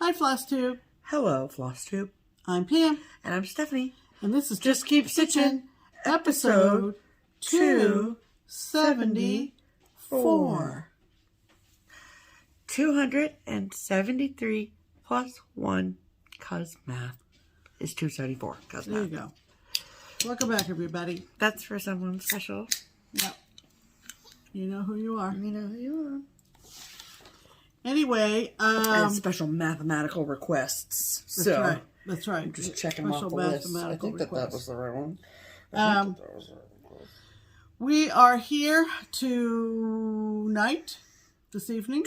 Hi, FlossTube. Hello, FlossTube. I'm Pam. And I'm Stephanie. And this is Just Keep Stitching, episode 274. 273 plus 1, cause math is 274. Cause There math. you go. Welcome back, everybody. That's for someone special. Yep. You know who you are. You know who you are. Anyway, and special mathematical requests. That's right. That's right. I'm just checking off the list. I think that was the right one. We are here this evening,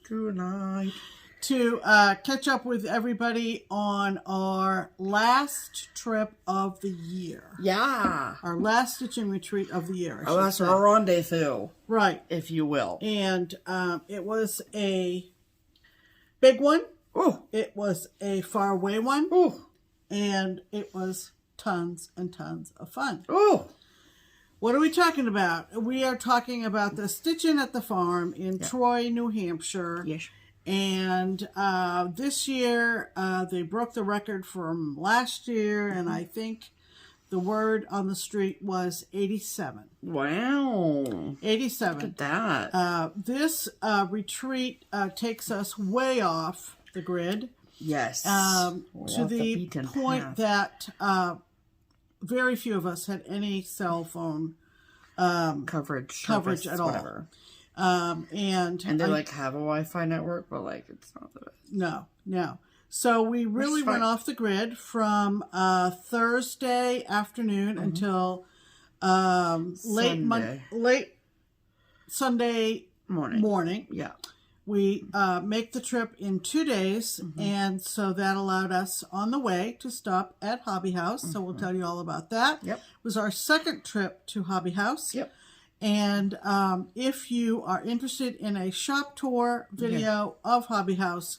tonight, to catch up with everybody on our last trip of the year. Yeah. Our last stitching retreat of the year. Our last rendezvous. Right. If you will. And it was a big one. Ooh. It was a far away one. Ooh. And it was tons and tons of fun. Ooh. What are we talking about? We are talking about the Stitchin' at the Farm in Troy, New Hampshire. Yes. And this year, they broke the record from last year, and I think the word on the street was 87. Wow. 87. Look at that. This retreat takes us way off the grid. Yes. To the point that very few of us had any cell phone coverage at all. Whatever. And they have a Wi-Fi network, but it's not the best. No. So we really went off the grid from Thursday afternoon until late Sunday morning. Yeah. We make the trip in 2 days, and so that allowed us on the way to stop at Hobby House. So we'll tell you all about that. Yep. It was our second trip to Hobby House. Yep. And if you are interested in a shop tour video of Hobby House,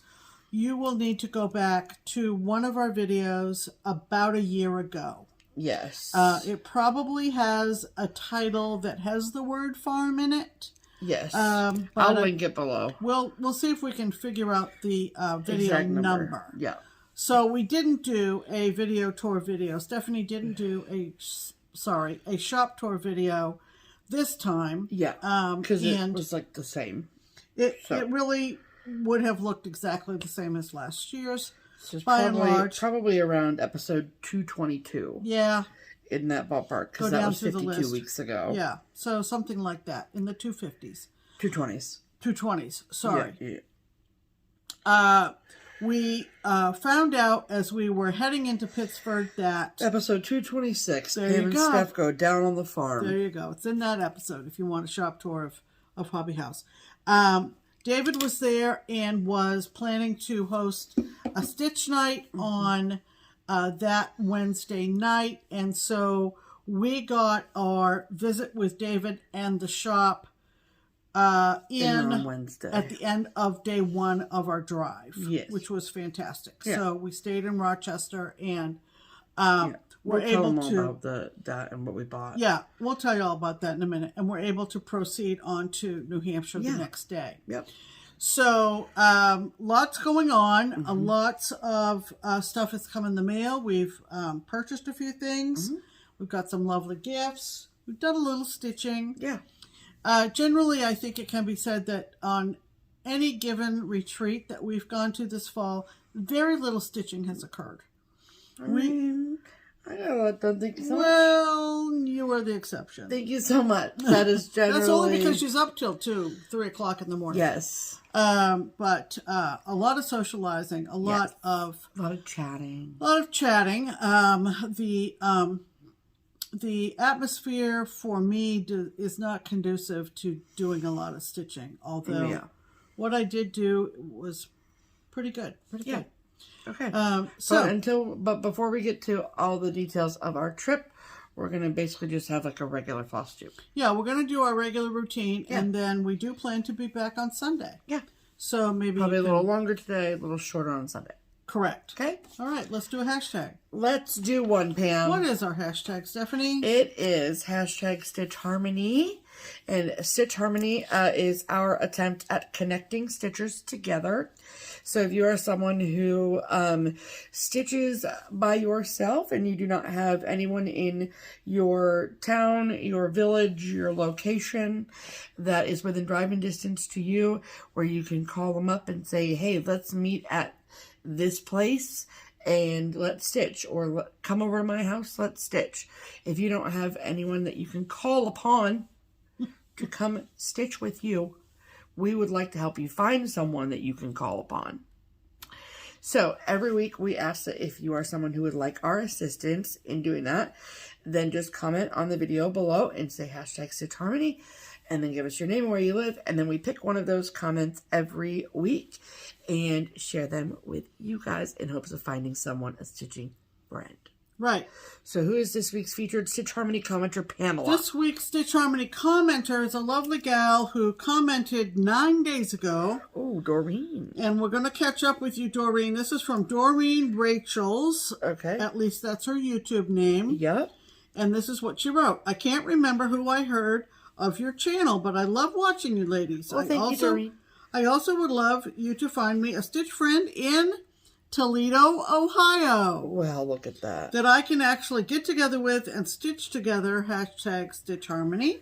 you will need to go back to one of our videos about a year ago. Yes. It probably has a title that has the word farm in it. Yes. I'll link it below. We'll see if we can figure out the video number. Yeah. So we didn't do a video tour video. Stephanie didn't do a shop tour video this time. Yeah. Because it was the same. It really would have looked exactly the same as last year's. Just by and large. Probably around episode 222. Yeah. In that ballpark, because that was 52 weeks ago. Yeah, so something like that, in the 250s. 220s. 220s, sorry. Yeah. We found out as we were heading into Pittsburgh that... Episode 226, there Pam you and go. Steph go down on the farm. There you go. It's in that episode if you want a shop tour of Hobby House. David was there and was planning to host a stitch night on... that Wednesday night, and so we got our visit with David and the shop on Wednesday at the end of day one of our drive, which was fantastic. Yeah. So we stayed in Rochester, and we're able to tell about that and what we bought. Yeah, we'll tell you all about that in a minute, and we're able to proceed on to New Hampshire the next day. Yep. So, lots going on. Lots of stuff has come in the mail. We've purchased a few things. We've got some lovely gifts. We've done a little stitching. Yeah. Generally, I think it can be said that on any given retreat that we've gone to this fall, very little stitching has occurred. I got a lot done. Thank you so much. Well, you are the exception. Thank you so much. That is generally... That's only because she's up till 3 o'clock in the morning. Yes. But a lot of socializing, a lot of chatting. The atmosphere for me is not conducive to doing a lot of stitching. Although what I did do was pretty good. Good. Okay. But before we get to all the details of our trip, we're going to basically just have a regular FlossTube. Yeah, we're going to do our regular routine, and then we do plan to be back on Sunday. Yeah. So maybe... Probably a little longer today, a little shorter on Sunday. Correct. Okay. All right, let's do a hashtag. Let's do one, Pam. What is our hashtag, Stephanie? It is #StitchHarmony. And Stitch Harmony is our attempt at connecting stitchers together. So if you are someone who stitches by yourself and you do not have anyone in your town, your village, your location that is within driving distance to you, where you can call them up and say, hey, let's meet at this place and let's stitch, or come over to my house, let's stitch. If you don't have anyone that you can call upon to come stitch with you, we would like to help you find someone that you can call upon. So every week we ask that if you are someone who would like our assistance in doing that, then just comment on the video below and say #StitchHarmony, and then give us your name and where you live, and then we pick one of those comments every week and share them with you guys in hopes of finding someone a stitching friend. Right. So who is this week's featured Stitch Harmony commenter, Pamela? This week's Stitch Harmony commenter is a lovely gal who commented 9 days ago. Oh, Doreen. And we're going to catch up with you, Doreen. This is from Doreen Rachels. Okay. At least that's her YouTube name. Yep. And this is what she wrote. I can't remember who I heard of your channel, but I love watching you ladies. Well, thank you, Doreen. I also would love you to find me a stitch friend in Toledo, Ohio. Well, look at that. That I can actually get together with and stitch together, #StitchHarmony.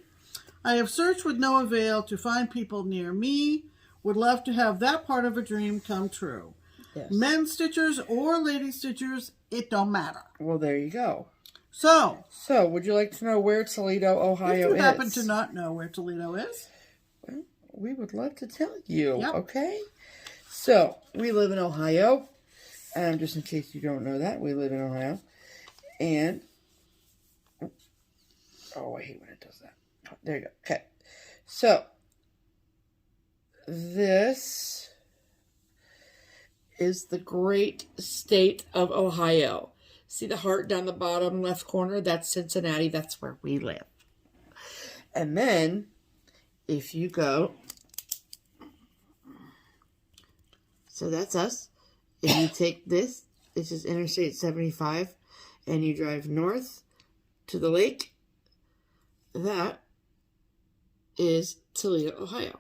I have searched with no avail to find people near me. Would love to have that part of a dream come true. Yes. Men stitchers or lady stitchers, it don't matter. Well, there you go. So, would you like to know where Toledo, Ohio is? if you happen to not know where Toledo is, well, we would love to tell you, yep. Okay? So, we live in Ohio. Just in case you don't know that, we live in Ohio. And, oh, I hate when it does that. Oh, there you go. Okay. So, this is the great state of Ohio. See the heart down the bottom left corner? That's Cincinnati. That's where we live. And then, if you go, so that's us. If you take this is Interstate 75, and you drive north to the lake, that is Toledo, Ohio.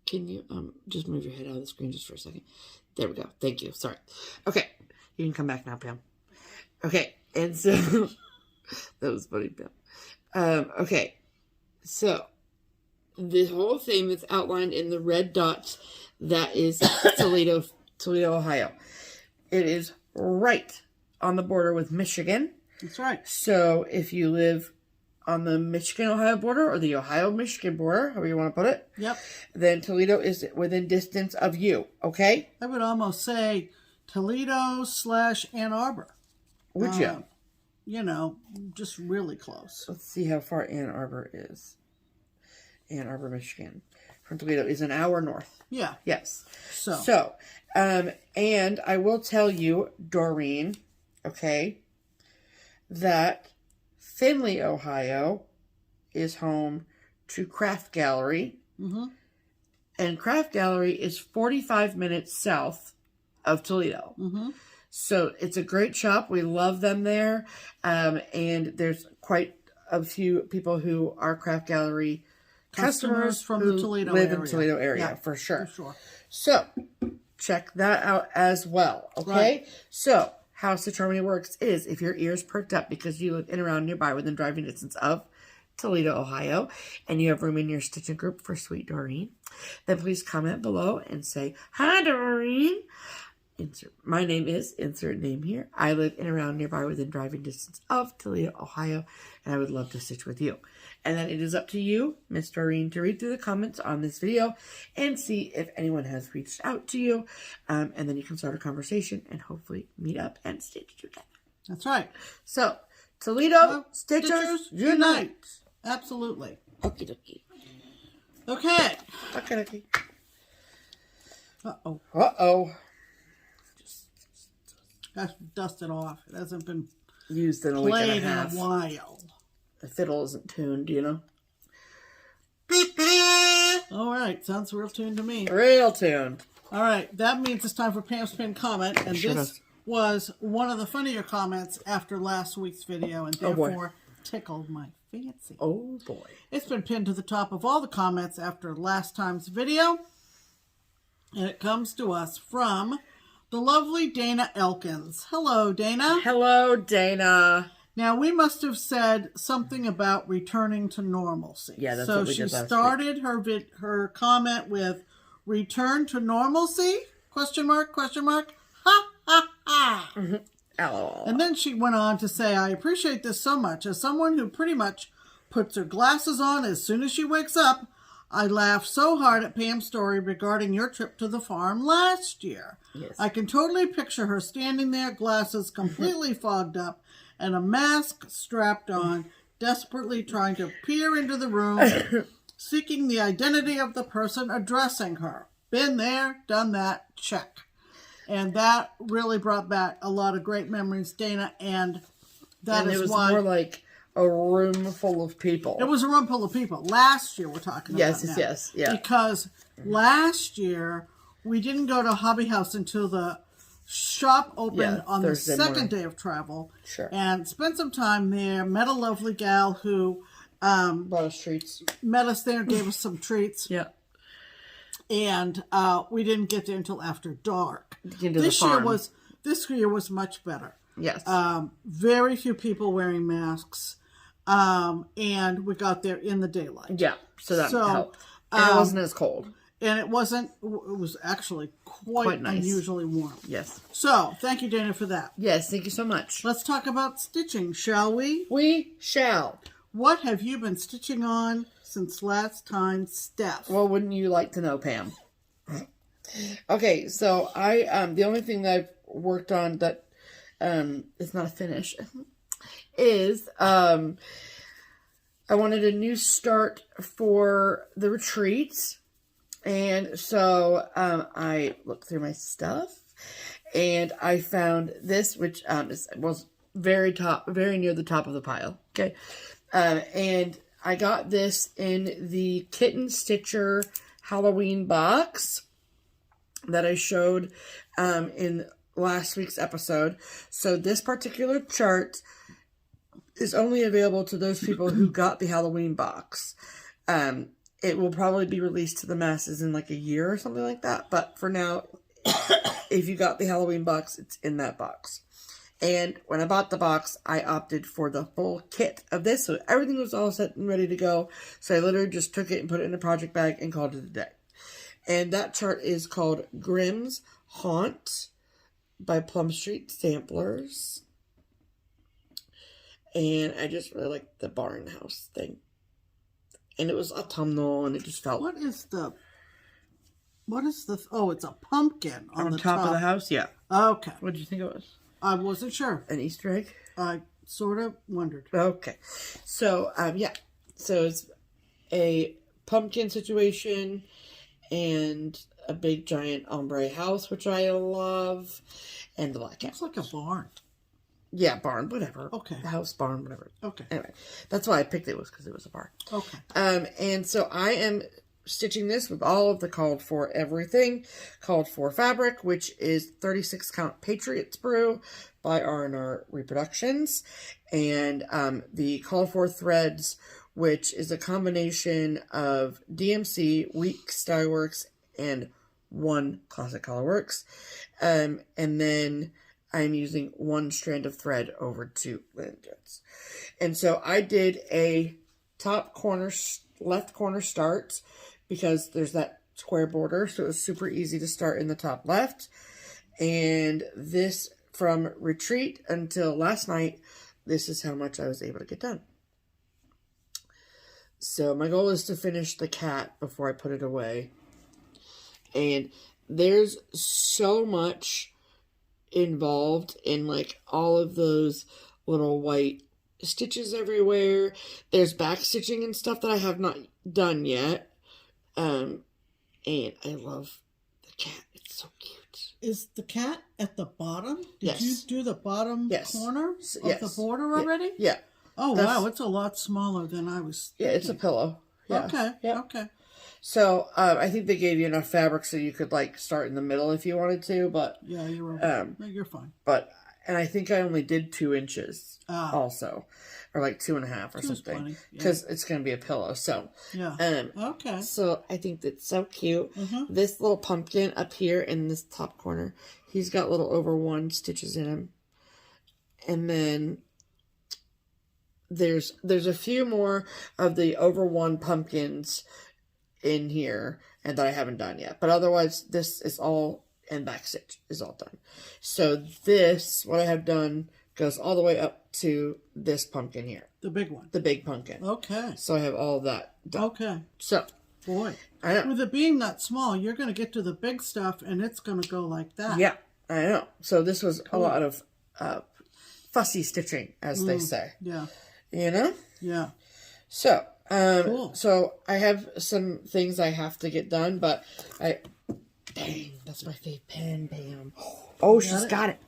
Can you just move your head out of the screen just for a second? There we go. Thank you. Sorry. Okay. You can come back now, Pam. Okay. And so, that was funny, Pam. Okay. So, the whole thing that's outlined in the red dots, that is Toledo, Ohio. It is right on the border with Michigan. That's right. So if you live on the Michigan-Ohio border, or the Ohio-Michigan border, however you want to put it, yep, then Toledo is within distance of you, okay? I would almost say Toledo/Ann Arbor. Would you? You know, just really close. Let's see how far Ann Arbor is. Ann Arbor, Michigan. From Toledo is an hour north. Yeah. Yes. So, and I will tell you, Doreen, okay, that Findlay, Ohio is home to Craft Gallery. Mm-hmm. And Craft Gallery is 45 minutes south of Toledo. Mm-hmm. So it's a great shop. We love them there. And there's quite a few people who are Craft Gallery customers from the Toledo live area. in Toledo area, yeah, for sure. For sure. So, check that out as well, okay? Right. So, how Stitch Harmony works is if your ears perked up because you live in and around nearby within driving distance of Toledo, Ohio, and you have room in your stitching group for sweet Doreen, then please comment below and say, "Hi, Doreen." My name is, insert name here. I live in and around nearby within driving distance of Toledo, Ohio, and I would love to stitch with you. And then it is up to you, Miss Doreen, to read through the comments on this video and see if anyone has reached out to you. And then you can start a conversation and hopefully meet up and stitch together. That's right. So, Toledo, Stitchers, unite. Absolutely. Okie dokie. Okay. Okie dokie. Uh-oh. Uh-oh. Gosh, dust it off. It hasn't been used in a week and a half. in a while. The fiddle isn't tuned, you know? All right. Sounds real tuned to me. Real tuned. All right. That means it's time for Pam's Pin comment. And this was one of the funnier comments after last week's video and therefore tickled my fancy. Oh, boy. It's been pinned to the top of all the comments after last time's video. And it comes to us from the lovely Dana Elkins. Hello, Dana. Hello, Dana. Now, we must have said something about returning to normalcy. Yeah, that's so what we she did last started her comment with return to normalcy? Question mark, question mark. Ha, ha, ha. LOL. And then she went on to say, I appreciate this so much. As someone who pretty much puts her glasses on as soon as she wakes up, I laughed so hard at Pam's story regarding your trip to the farm last year. Yes. I can totally picture her standing there, glasses completely fogged up, and a mask strapped on, desperately trying to peer into the room, seeking the identity of the person addressing her. Been there, done that, check. And that really brought back a lot of great memories, Dana, and that is why... it was more like a room full of people. It was a room full of people. Last year we're talking about now. Yes, yeah. Because last year we didn't go to Hobby House until the shop opened on Thursday the second morning. day of travel. Sure. And spent some time there, met a lovely gal who Brought us treats. met us there, gave us some treats. Yeah. And we didn't get there until after dark. Into This the farm. This year was much better. Yes. Very few people wearing masks. And we got there in the daylight. Yeah. So that helped. And it wasn't as cold. And it was actually quite nice. Unusually warm. Yes. So, thank you, Dana, for that. Yes, thank you so much. Let's talk about stitching, shall we? We shall. What have you been stitching on since last time, Steph? Well, wouldn't you like to know, Pam? Okay, so the only thing that I've worked on that is not a finish is I wanted a new start for the retreats. And so I looked through my stuff and I found this, which was very near the top of the pile. Okay. And I got this in the Kitten Stitcher Halloween box that I showed in last week's episode. So this particular chart is only available to those people who got the Halloween box. It will probably be released to the masses in like a year or something like that. But for now, if you got the Halloween box, it's in that box. And when I bought the box, I opted for the full kit of this. So everything was all set and ready to go. So I literally just took it and put it in a project bag and called it a day. And that chart is called Grimm's Haunt by Plum Street Samplers. And I just really like the barn house thing. And it was autumnal, and it just felt... What is the... Oh, it's a pumpkin on the top of the house? Yeah. Okay. What did you think it was? I wasn't sure. An Easter egg? I sort of wondered. Okay. So, yeah. So, it's a pumpkin situation and a big, giant ombre house, which I love, and the black cat. Looks like a barn. Yeah, barn, whatever. Okay. House, barn, whatever. Okay. Anyway, that's why I picked it, was because it was a barn. Okay. And so I am stitching this with all of the called for everything. Called for fabric, which is 36 count Patriot Sprue by R&R Reproductions. And the called for threads, which is a combination of DMC, Week Styleworks, and one Classic Colorworks. And then I'm using one strand of thread over 2 linen threads. And so I did a top corner, left corner start because there's that square border. So it was super easy to start in the top left. And this from retreat until last night, this is how much I was able to get done. So my goal is to finish the cat before I put it away. And there's so much involved in like all of those little white stitches everywhere. There's back stitching and stuff that I have not done yet. And I love the cat. It's so cute. Is the cat at the bottom? Yes. Did you do the bottom corner of the border already? Yeah. Oh, wow. It's a lot smaller than I was thinking. Yeah, it's a pillow. Yeah. Okay. Yeah. Okay. So, I think they gave you enough fabric so you could, like, start in the middle if you wanted to, but... Yeah, you're fine. But And I think I only did 2 inches also. Or like 2.5 or something. Because it's going to be a pillow. So, okay. So I think that's so cute. This little pumpkin up here in this top corner, he's got little over 1 stitches in him. And then there's a few more of the over 1 pumpkins in here and that I haven't done yet. But otherwise, this is all, and back stitch is all done. So this, what I have done, goes all the way up to this pumpkin here. The big one. The big pumpkin. Okay. So I have all of that done. Okay. So. Boy. I know. With it being that small, you're going to get to the big stuff and it's going to go like that. Yeah, I know. So this was a lot of fussy stitching, as they say. Yeah. You know? Yeah. So, cool. So I have some things I have to get done, but dang, that's my fave pen, Pam. Oh, she's got it.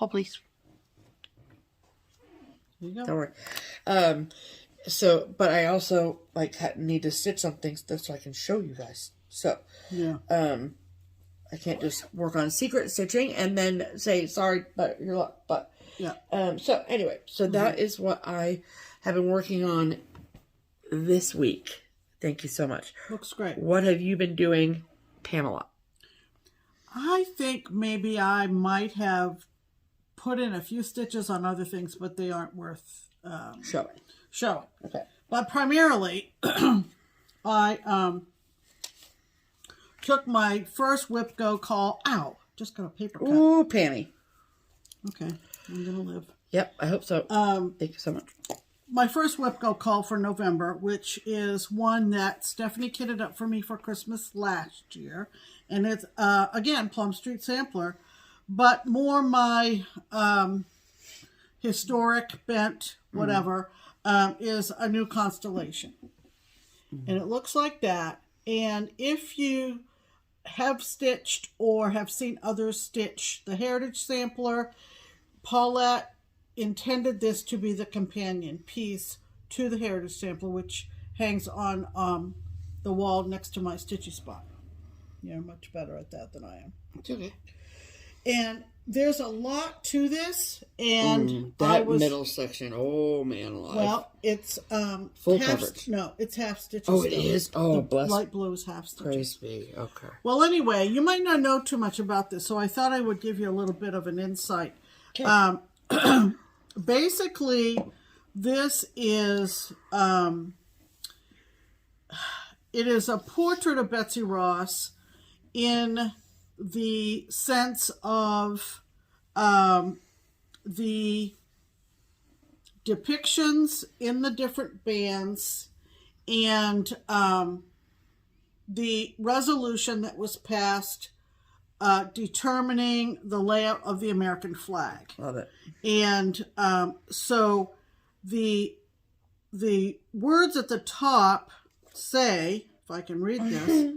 Oh, please. There you go. Don't worry. So, but I also need to stitch some things so I can show you guys. So, yeah. I can't just work on secret stitching and then say sorry, but your luck. But yeah. So anyway, so that is what I have been working on this week. Thank you so much. Looks great. What have you been doing, Pamela? I think maybe I might have put in a few stitches on other things, but they aren't worth showing. Okay. But primarily, I took my first whip go call. Ow! Just got a paper cut. Ooh, Pammy. Okay, I'm gonna live. Yep, I hope so. Thank you so much. My first whip go call for November, which is one that Stephanie kitted up for me for Christmas last year, and it's again Plum Street sampler, but more my historic bent whatever. Is a new constellation. And it looks like that. And if you have stitched or have seen others stitch the Heritage Sampler, Paulette intended this to be the companion piece to the Heritage Sampler, which hangs on the wall next to my stitchy spot. You're much better at that than I am. It's okay. And there's a lot to this, and that middle section, oh man alive. Well, it's full coverage. No, it's half stitches. Oh, it is? Oh, the bless. Light blue is half stitches. Praise be. Okay. Well, anyway, you might not know too much about this, so I thought I would give you a little bit of an insight. Okay. Basically, this is it is a portrait of Betsy Ross in the sense of the depictions in the different bands and the resolution that was passed determining the layout of the American flag. Love it. And so the words at the top say, if I can read this,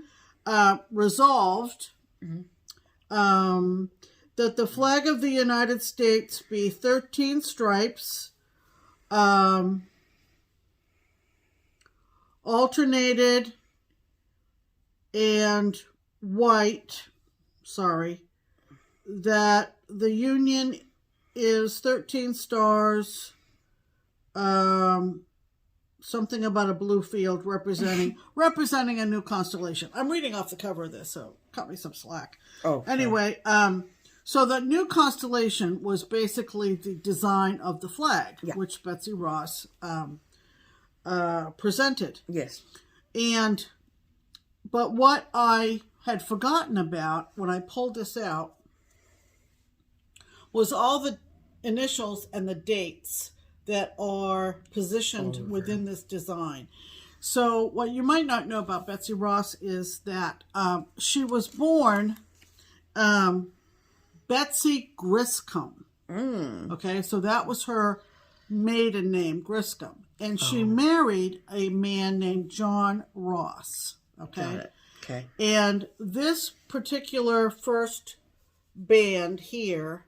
resolved that the flag of the United States be 13 stripes, alternated and white, that the Union is 13 stars, something about a blue field representing a new constellation. I'm reading off the cover of this, so cut me some slack. Oh, anyway, so the new constellation was basically the design of the flag, which Betsy Ross presented. Yes. But what I had forgotten about when I pulled this out was all the initials and the dates that are positioned within this design. So what you might not know about Betsy Ross is that she was born Betsy Griscom. Okay, so that was her maiden name, Griscom. And she married a man named John Ross. Okay. Got it. Okay. And this particular first band here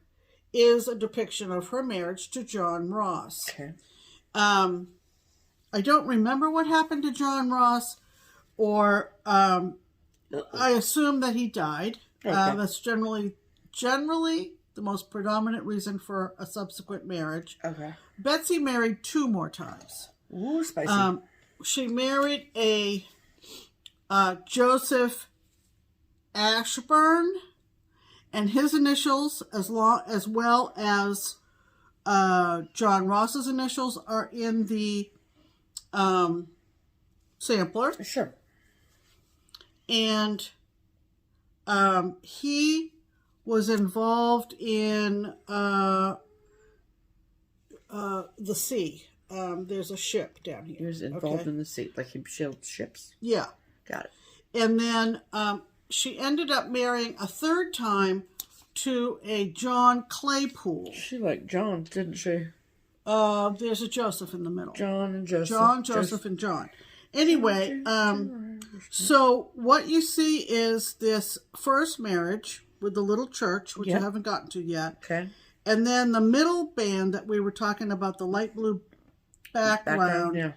is a depiction of her marriage to John Ross. Okay. I don't remember what happened to John Ross, or I assume that he died. Okay. That's generally the most predominant reason for a subsequent marriage. Okay. Betsy married 2 more times. Ooh, spicy. She married a Joseph Ashburn, and his initials, as well as John Ross's initials, are in the sampler. Sure. And he was involved in the sea. There's a ship down here. He was involved in the sea, like he sailed ships. Yeah. Got it. And then she ended up marrying a 3rd time to a John Claypool. She liked John, didn't she? There's a Joseph in the middle. John and Joseph. John, Joseph, and John. Anyway, so what you see is this first marriage with the little church, which I haven't gotten to yet. Okay. And then the middle band that we were talking about, the light blue background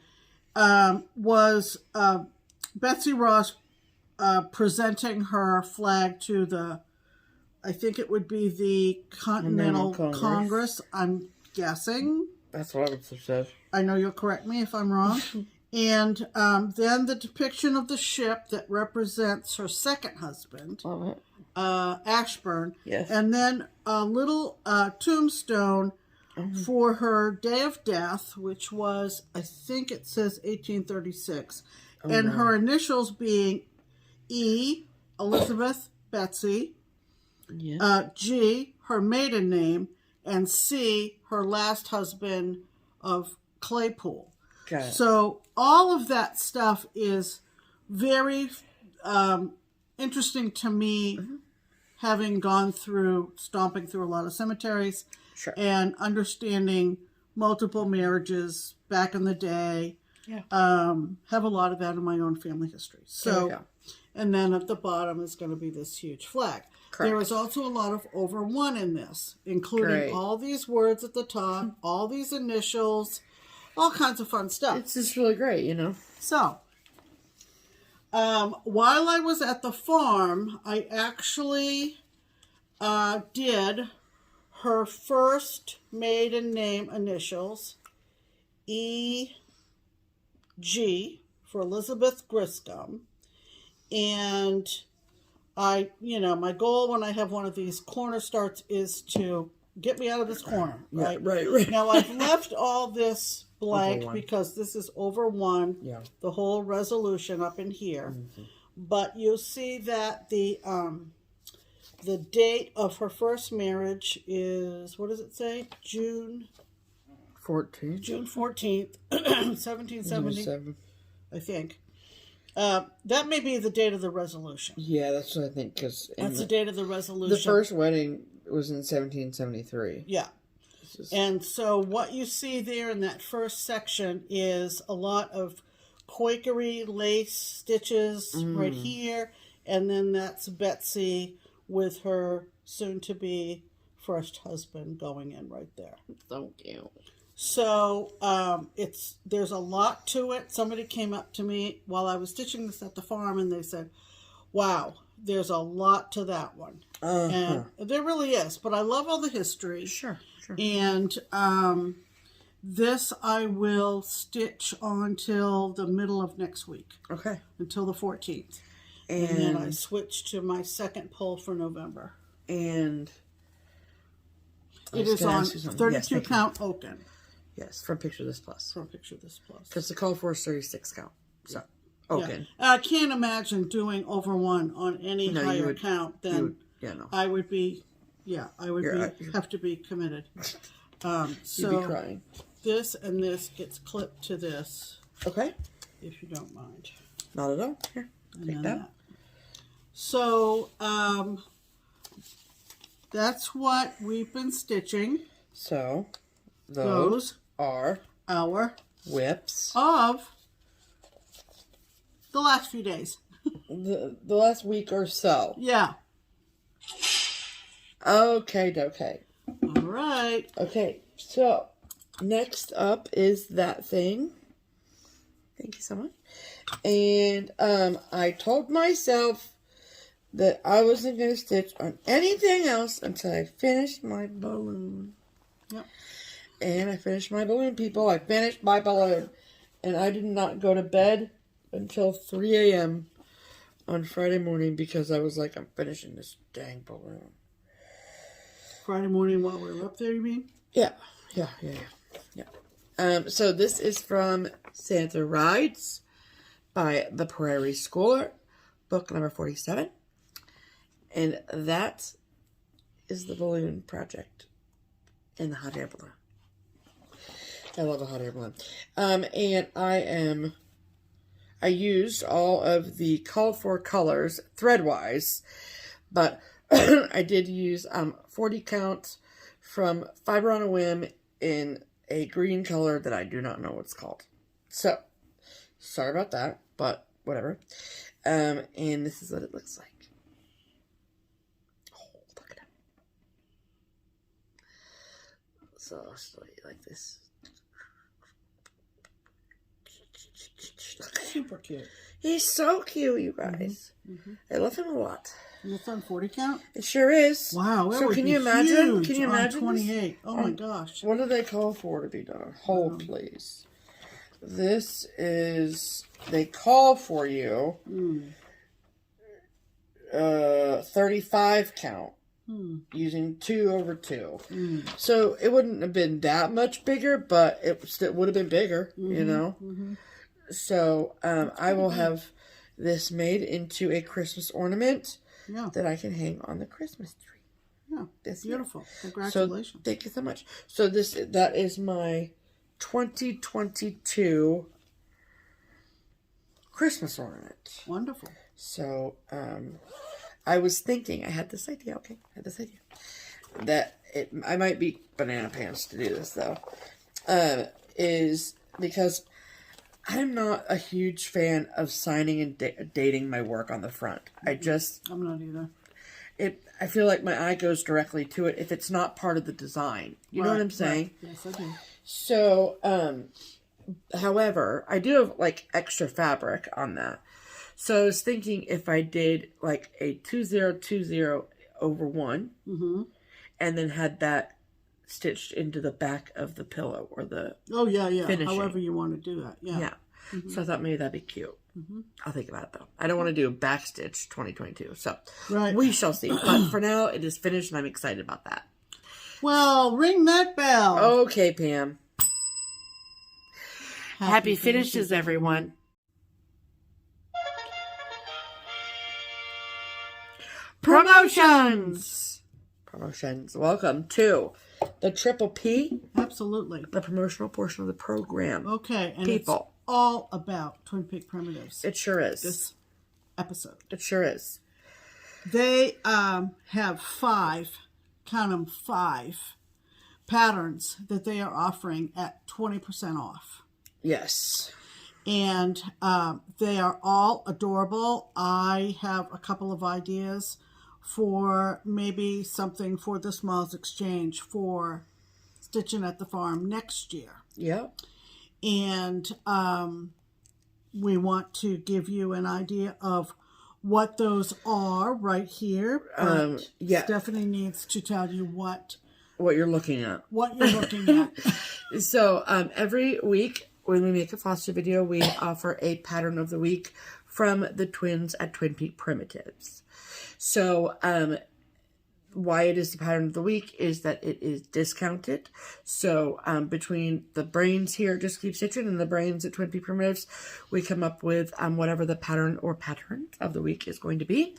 was Betsy Ross presenting her flag to the, I think it would be the Continental Congress, I'm guessing. That's what I would have said. I know you'll correct me if I'm wrong. And then the depiction of the ship that represents her second husband, Ashburn. Yes. And then a little tombstone for her day of death, which was, I think it says 1836. And her initials being E, Elizabeth Betsy, G, her maiden name, and C, her last husband of Claypool. Got it. So all of that stuff is very interesting to me, having gone through, stomping through a lot of cemeteries, and understanding multiple marriages back in the day. Yeah. Have a lot of that in my own family history. So, and then at the bottom is going to be this huge flag. Correct. There is also a lot of over 1 in this, including all these words at the top, all these initials, all kinds of fun stuff. It's just really great, you know. So, while I was at the farm, I actually did her first maiden name initials, E-G, for Elizabeth Griscom. And my goal when I have one of these corner starts is to get me out of this corner, right? Right. Now, I've left all this blank because this is over 1, the whole resolution up in here. But you'll see that the date of her first marriage is, what does it say? June 14th. June 14th, 1770, I think. That may be the date of the resolution. Yeah, that's what I think. Cause that's the date of the resolution. The first wedding was in 1773. Yeah. And so what you see there in that first section is a lot of Quakery lace stitches right here. And then that's Betsy with her soon-to-be first husband going in right there. So cute. So there's a lot to it. Somebody came up to me while I was stitching this at the farm, and they said, wow, there's a lot to that one. And there really is. But I love all the history. Sure. And this I will stitch until the middle of next week. Okay. Until the 14th. And then I switch to my second poll for November. And it is on 32 count Oaken. Yes, from Picture This Plus. From Picture This Plus. Because the call for is 36 count. So, Oaken. Yeah. I can't imagine doing over 1 on any higher count than I would be. Yeah, I would have to be committed. So you'd be crying. This and this gets clipped to this. Okay. If you don't mind. Not at all. Here, take that. So, that's what we've been stitching. So, those are our whips of the last few days. the last week or so. Yeah. Okay. All right. Okay, so next up is that thing. Thank you so much. And I told myself that I wasn't going to stitch on anything else until I finished my balloon. Yep. And I finished my balloon, people. I finished my balloon. And I did not go to bed until 3 a.m. on Friday morning because I was like, I'm finishing this dang balloon. Friday morning while we were up there, you mean? Yeah. So this is from Santa Rides by The Prairie Schooler, book number 47. And that is the balloon project in the hot air balloon. I love a hot air balloon. And I used all of the called for colors thread-wise, but I did use 40 count from Fiber on a Whim in a green color that I do not know what's called. So, sorry about that, but whatever. And this is what it looks like. Oh, look at it. So, I'll show you like this. Super cute. He's so cute, you guys. I love him a lot. And it's on 40 count? It sure is. Wow, so can you imagine? Huge can you imagine? 28. Oh my gosh. What do they call for to be done? Hold, please. This is, they call for you 35 count using 2 over 2. So it wouldn't have been that much bigger, but it would have been bigger, you know? So I will have this made into a Christmas ornament that I can hang on the Christmas tree. Yeah, that's beautiful. Congratulations. So, thank you so much. So that is my 2022 Christmas ornament. Wonderful. So I was thinking, I had this idea, that I might be banana pants to do this though, is because I'm not a huge fan of signing and dating my work on the front. I'm not either. I feel like my eye goes directly to it if it's not part of the design. You know what I'm saying? Right. Yes, I do. So, however, I do have like extra fabric on that. So I was thinking if I did like a 2020 over 1 and then had that stitched into the back of the pillow or the finishing. However you want to do that. Yeah. So I thought maybe that'd be cute. I'll think about it though. I don't want to do a backstitch 2022. So we shall see. But for now, it is finished and I'm excited about that. Well, ring that bell. Okay, Pam. Happy finishes, everyone. Promotions. Welcome to the Triple P. Absolutely. The promotional portion of the program. Okay. And people. It's all about Twin Peak Primitives. It sure is. This episode. It sure is. They have 5, count them 5, patterns that they are offering at 20% off. Yes. And they are all adorable. I have a couple of ideas for maybe something for the Smalls Exchange for Stitching at the Farm next year. Yep. And we want to give you an idea of what those are right here. Stephanie needs to tell you what you're looking at. What you're looking at. So every week when we make a FlossTube video, we offer a pattern of the week from the twins at Twin Peak Primitives. So why it is the pattern of the week is that it is discounted. So between the brains here at Just Keep Stitching and the brains at Twin Peak Primitives, we come up with whatever the pattern or patterns of the week is going to be.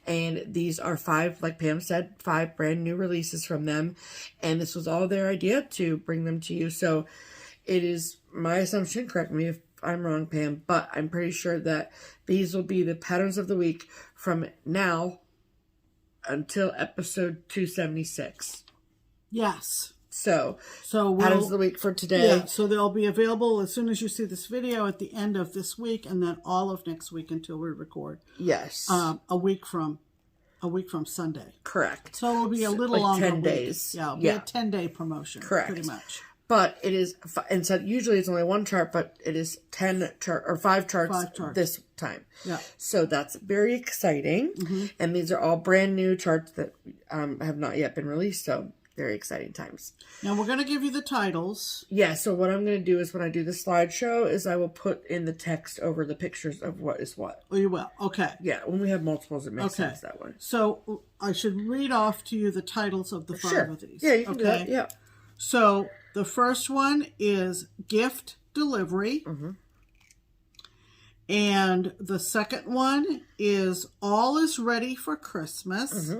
And these are 5, like Pam said, 5 brand new releases from them. And this was all their idea to bring them to you. So it is my assumption, correct me if I'm wrong, Pam, but I'm pretty sure that these will be the patterns of the week from now until episode 276. Yes. So patterns of the week for today. Yeah, so they'll be available as soon as you see this video at the end of this week, and then all of next week until we record. Yes. A week from Sunday. Correct. So it'll be a little like longer 10 days. Yeah, it'll be a 10-day promotion. Correct. Pretty much. But it is, and so usually it's only one chart, but it is 5 charts this time. Yeah. So that's very exciting. And these are all brand new charts that have not yet been released. So very exciting times. Now we're going to give you the titles. Yeah. So what I'm going to do is when I do the slideshow is I will put in the text over the pictures of what is what. Oh, you will. Okay. Yeah. When we have multiples, it makes sense that way. So I should read off to you the titles of the 5 of these. Yeah, you can do that. Yeah. So the first one is gift delivery. And the second one is all is ready for Christmas.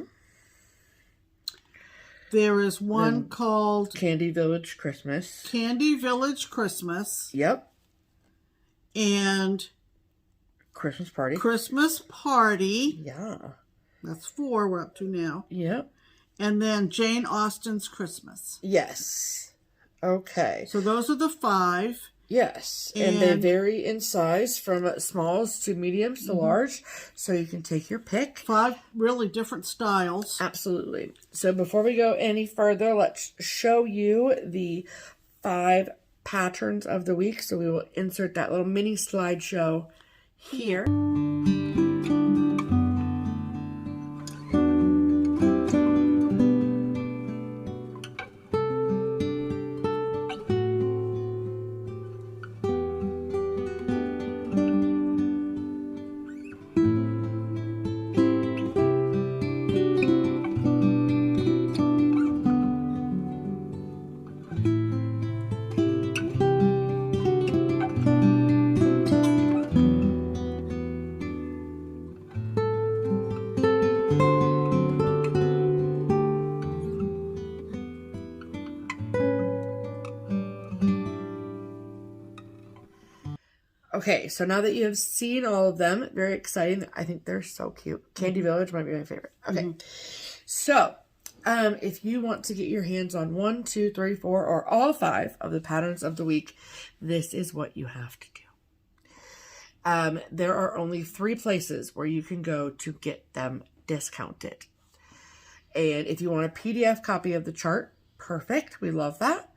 There is one called Candy Village Christmas. Candy Village Christmas. Yep. And Christmas Party. Christmas Party. Yeah. That's 4 we're up to now. Yep. And then Jane Austen's Christmas. Yes. Okay. So those are the 5. Yes. And they vary in size from smalls to mediums to large. So you can take your pick. 5 really different styles. Absolutely. So before we go any further, let's show you the 5 patterns of the week. So we will insert that little mini slideshow here. Okay, so now that you have seen all of them, very exciting. I think they're so cute. Candy Village might be my favorite. Okay, so if you want to get your hands on 1, 2, 3, 4, or all 5 of the patterns of the week, this is what you have to do. There are only 3 places where you can go to get them discounted. And if you want a PDF copy of the chart, perfect. We love that.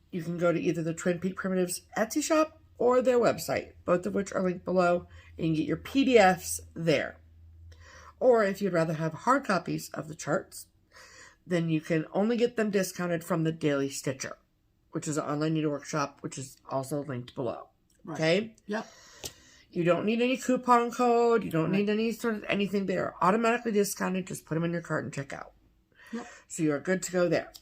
You can go to either the Twin Peak Primitives Etsy shop or their website, both of which are linked below, and you can get your PDFs there. Or if you'd rather have hard copies of the charts, then you can only get them discounted from the Daily Stitcher, which is an online needlework shop, which is also linked below. Right. Okay? Yep. You don't need any coupon code. You don't need any sort of anything. They are automatically discounted. Just put them in your cart and check out. Yep. So you are good to go there.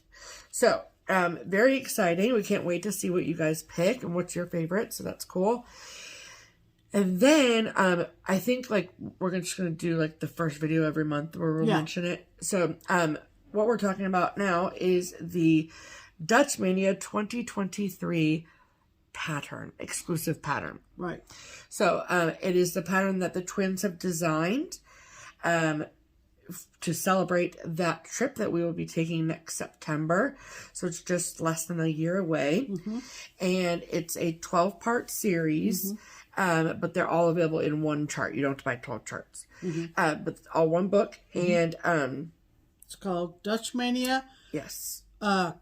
So, very exciting. We can't wait to see what you guys pick and what's your favorite. So that's cool. And then, I think like we're just going to do like the first video every month where we'll mention it. So, what we're talking about now is the DutchMaynia 2023 pattern, exclusive pattern. Right. So, it is the pattern that the twins have designed, to celebrate that trip that we will be taking next September. So it's just less than a year away. And it's a 12-part series, but they're all available in one chart. You don't have to buy 12 charts. But it's all one book. And it's called DutchMaynia. Yes.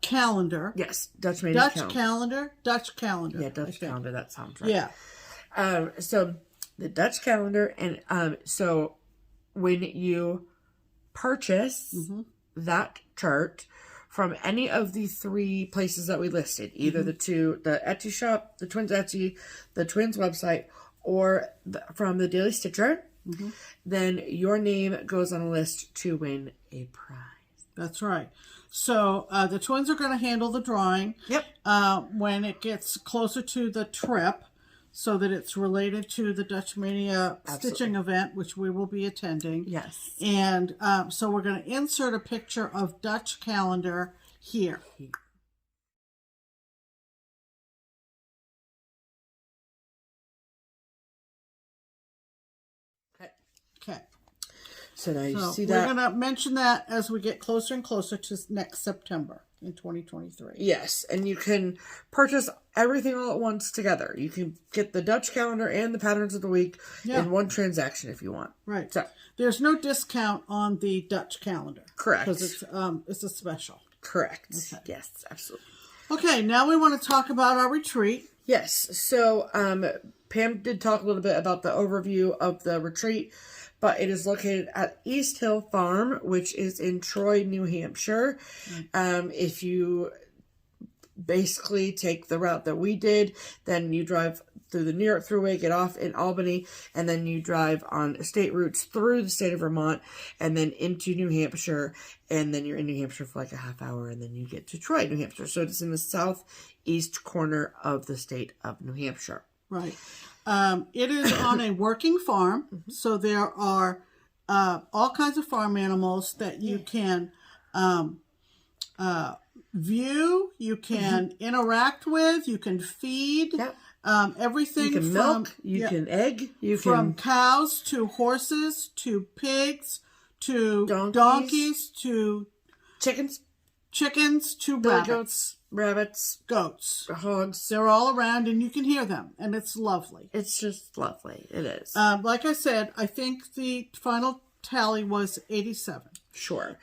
Calendar. Yes. DutchMaynia calendar. Dutch calendar. Yeah, Dutch calendar. That sounds right. Yeah. So the Dutch calendar, and so when you purchase that chart from any of the 3 places that we listed, either the Etsy shop, the twins Etsy, the twins website, or from the Daily Stitcher, then your name goes on a list to win a prize. That's right. So the twins are going to handle the drawing. Yep. When it gets closer to the trip, so that it's related to the DutchMaynia stitching event, which we will be attending. Yes. And so we're going to insert a picture of Dutch calendar here. Okay. So now you see that. We're going to mention that as we get closer and closer to next September in 2023. Yes, and you can purchase everything all at once together. You can get the Dutch calendar and the patterns of the week in one transaction if you want. Right. So there's no discount on the Dutch calendar. Correct. Because it's a special. Correct. Okay. Yes, absolutely. Okay, now we want to talk about our retreat. Yes. So Pam did talk a little bit about the overview of the retreat, but it is located at East Hill Farm, which is in Troy, New Hampshire. If you basically take the route that we did, then you drive through the New York Thruway, get off in Albany, and then you drive on state routes through the state of Vermont, and then into New Hampshire, and then you're in New Hampshire for like a half hour, and then you get to Troy, New Hampshire. So it's in the southeast corner of the state of New Hampshire. Right. It is on a working farm, so there are all kinds of farm animals that you can view, you can interact with, you can feed. Yep. Everything You can milk, you can egg, from cows to horses to pigs to donkeys to chickens to rabbits, goats, hogs. They're all around and you can hear them, and it's lovely. It's just lovely. It is. Like I said, I think the final tally was 87. Sure.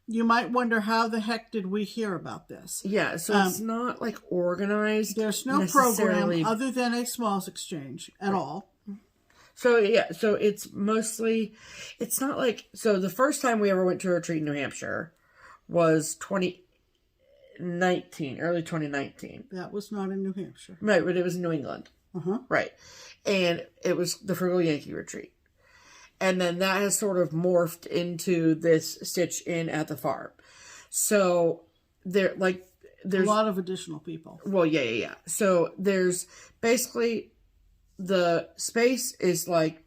You might wonder how the heck did we hear about this? Yeah, so it's not like organized. There's no program other than a smalls exchange at all. So yeah, so it's mostly, it's not like, so the first time we ever went to a retreat in New Hampshire was 2019, early 2019. That was not in New Hampshire. Right, but it was in New England. Right. And it was the Frugal Yankee retreat. And then that has sort of morphed into this Stitch in at the farm. So there's a lot of additional people. Well, yeah. So there's basically the space is like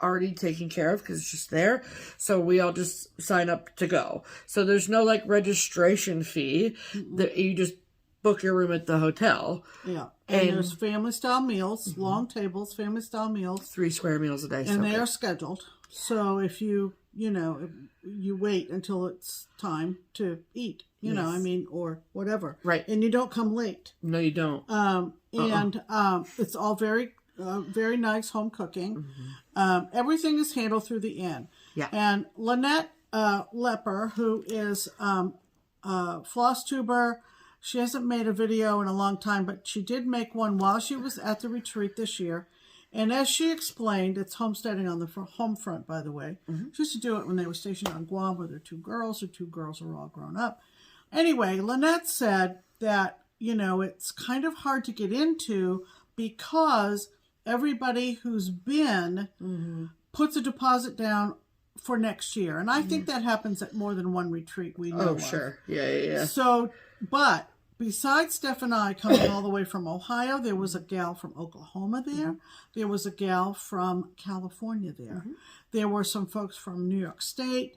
already taken care of because it's just there. So we all just sign up to go. So there's no like registration fee. That you just book your room at the hotel. Yeah. And there's family style meals, long tables, family style meals. 3 square meals a day. And they are scheduled. So if you wait until it's time to eat, you know, I mean, or whatever. Right. And you don't come late. No, you don't. And it's all very, very nice home cooking. Everything is handled through the inn. Yeah. And Lynette Lepper, who is FlossTuber, she hasn't made a video in a long time, but she did make one while she was at the retreat this year. And as she explained, it's homesteading on the home front, by the way. She used to do it when they were stationed on Guam with her 2 girls. Her 2 girls are all grown up. Anyway, Lynette said that, it's kind of hard to get into because everybody who's been puts a deposit down for next year. And I think that happens at more than one retreat we know of. Sure. Yeah. So, but besides Steph and I coming all the way from Ohio, there was a gal from Oklahoma there. There was a gal from California there. There were some folks from New York State.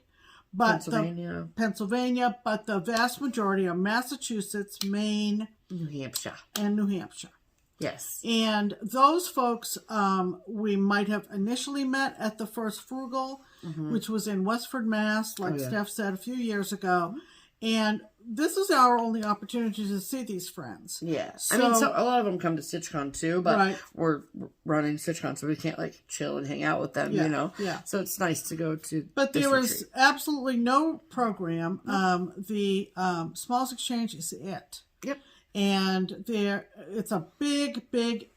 But Pennsylvania, but the vast majority are Massachusetts, Maine, New Hampshire. And New Hampshire. Yes. And those folks we might have initially met at the first Frugal, which was in Westford, Mass, like Steph said a few years ago. And this is our only opportunity to see these friends. Yeah. So, I mean, a lot of them come to StitchCon too, but we're running StitchCon, so we can't like chill and hang out with them, you know? Yeah. So it's nice to go to But there was absolutely no program. The Smalls Exchange is it. Yep. And it's a big, big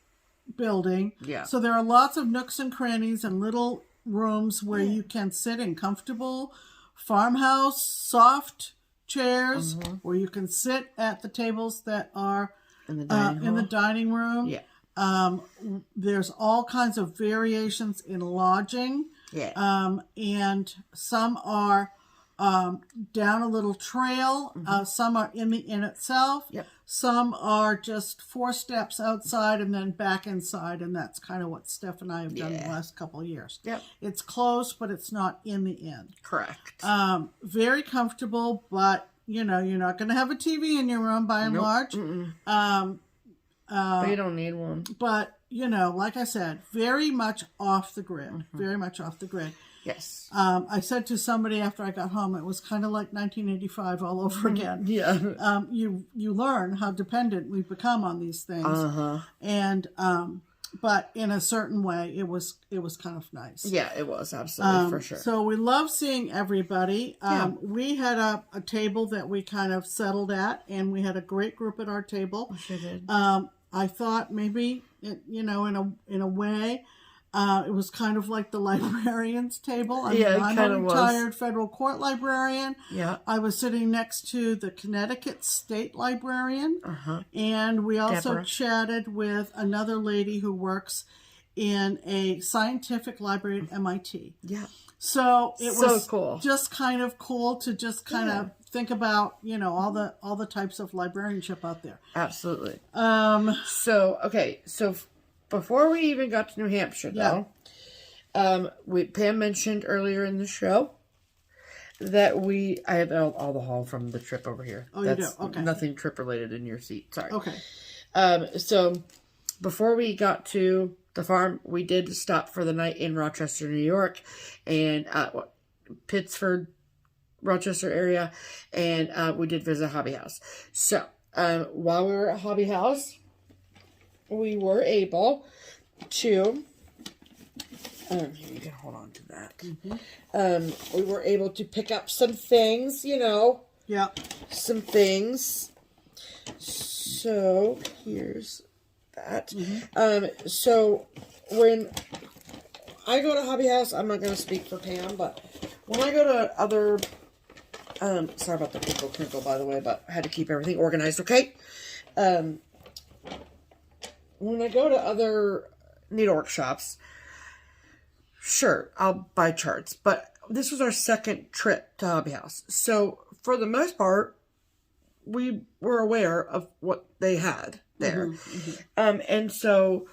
building. Yeah. So there are lots of nooks and crannies and little rooms where you can sit in comfortable farmhouse, soft chairs, where you can sit at the tables that are in the dining room. Yeah. There's all kinds of variations in lodging. Yeah. And some are down a little trail. Some are in the inn itself. Yep. Some are just 4 steps outside and then back inside, and that's kind of what Steph and I have done the last couple of years. Yep. It's close, but it's not in the inn. Correct. Very comfortable, but you're not going to have a TV in your room by and large. But you don't need one. But like I said, very much off the grid. Very much off the grid. Yes. I said to somebody after I got home, it was kind of like 1985 all over again. Yeah. You learn how dependent we've become on these things. And but in a certain way, it was kind of nice. Yeah, it was, absolutely, for sure. So we love seeing everybody. We had a table that we kind of settled at, and we had a great group at our table. We sure did. I thought maybe, in a way, it was kind of like the librarian's table. I'm a retired federal court librarian. Yeah. I was sitting next to the Connecticut State Librarian. And we also chatted with another lady who works in a scientific library at MIT. Yeah. So it was cool. Just kind of cool to just kind of think about, all the types of librarianship out there. Absolutely. So before we even got to New Hampshire, though, Pam mentioned earlier in the show that I have all the haul from the trip over here. Oh, you do? Okay. Nothing trip related in your seat. Sorry. Okay. So before we got to the farm, we did stop for the night in Rochester, New York, and Pittsford, Rochester area, and we did visit Hobby House. So while we were at Hobby House, we were able to, here you can hold on to that. We were able to pick up some things, some things. So here's that. So when I go to Hobby House, I'm not going to speak for Pam, but when I go to other, sorry about the crinkle, by the way, but I had to keep everything organized, okay? When I go to other needlework shops, sure, I'll buy charts. But this was our second trip to Hobby House. So, for the most part, we were aware of what they had there. And so,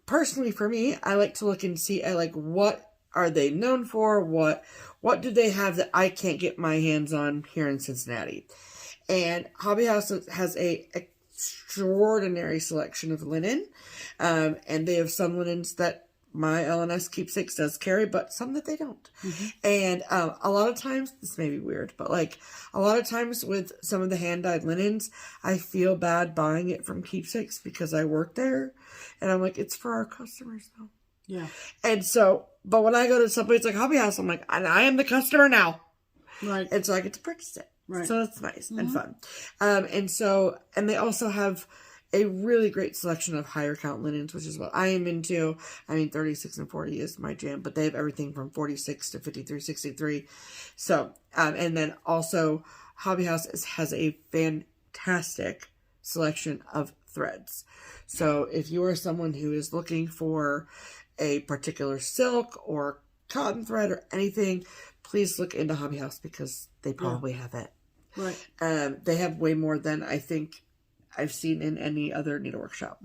personally for me, I like to look and see, what are they known for? What do they have that I can't get my hands on here in Cincinnati? And Hobby House has a extraordinary selection of linen, and they have some linens that my LNS Keepsakes does carry, but some that they don't. And a lot of times, this may be weird, but a lot of times with some of the hand-dyed linens, I feel bad buying it from Keepsakes because I work there, and I'm like, it's for our customers though. Yeah. And so, but when I go to someplace like Hobby House, I'm like, I am the customer now. Right. And so I get to purchase it. Right. So that's nice and fun. And they also have a really great selection of higher count linens, which is what I am into. 36 and 40 is my jam, but they have everything from 46 to 53, 63. So, and then also Hobby House has a fantastic selection of threads. So if you are someone who is looking for a particular silk or cotton thread or anything, please look into Hobby House because they probably have it. Right. They have way more than I think I've seen in any other needlework shop.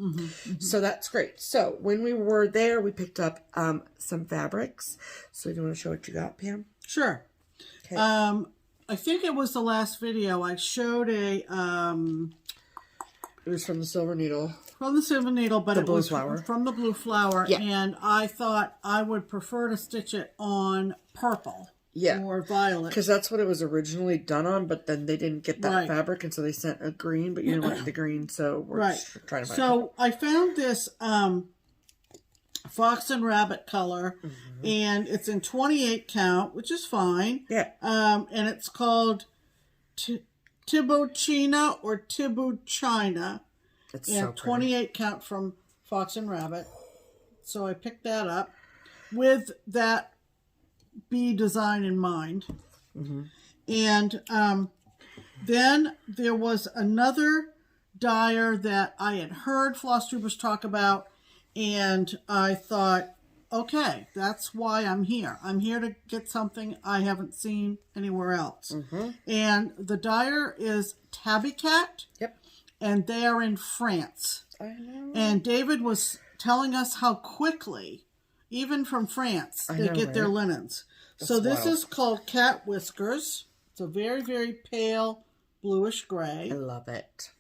So that's great. So when we were there, we picked up some fabrics. So do you want to show what you got, Pam? Sure. Okay. I think it was the last video I showed it was from the Silver Needle. From the Silver Needle, but it was from the Blue Flower. Yeah. And I thought I would prefer to stitch it on purple. Yeah. Or violet. Because that's what it was originally done on, but then they didn't get that fabric, and so they sent a green, but you didn't want the green, so we're just trying to find it. So I found this fox and rabbit color, and it's in 28 count, which is fine. Yeah. And it's called Tibochina or Tibuchina. It's and so pretty. 28 count from Fox and Rabbit. So I picked that up with that bee design in mind. And then there was another dyer that I had heard FlossTubers talk about, and I thought, okay, that's why I'm here. I'm here to get something I haven't seen anywhere else. And the dyer is Tabby Cat. Yep. And they are in France. I know. And David was telling us how quickly, even from France, they get their linens. That's so this wild. is called Cat Whiskers. It's a very, very pale bluish gray. I love it.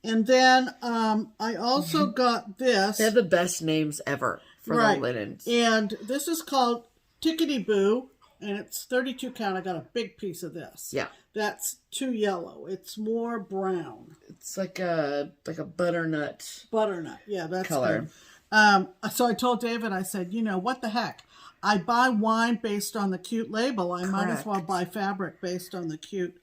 And then I also got this. They have the best names ever for the linens. And this is called Tickety Boo. and it's 32 count. I got a big piece of this. Yeah. That's too yellow. It's more brown. It's like a butternut. Butternut. Yeah, that's color. Good. So I told David, I said, you know, what the heck? I buy wine based on the cute label. I might as well buy fabric based on the cute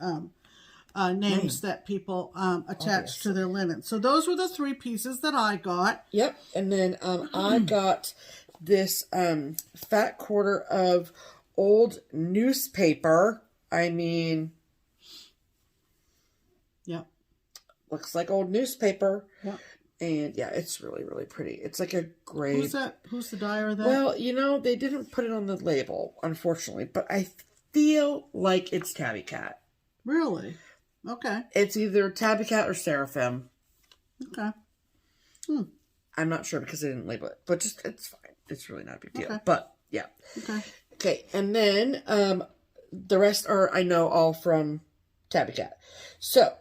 names that people attach to their linen. So those were the 3 pieces that I got. Yep. And then I got this fat quarter of old newspaper. I mean, yep. Looks like old newspaper. Yep. And yeah, it's really, really pretty. It's like a gray. Who's that? Who's the dyer of that? Well, you know, they didn't put it on the label, unfortunately, but I feel like it's Tabby Cat. Really? Okay. It's either Tabby Cat or Seraphim. Okay. I'm not sure because they didn't label it, but just it's fine. It's really not a big deal. Okay. But yeah. Okay. Okay, and then the rest are, I know, all from Tabby Cat. So,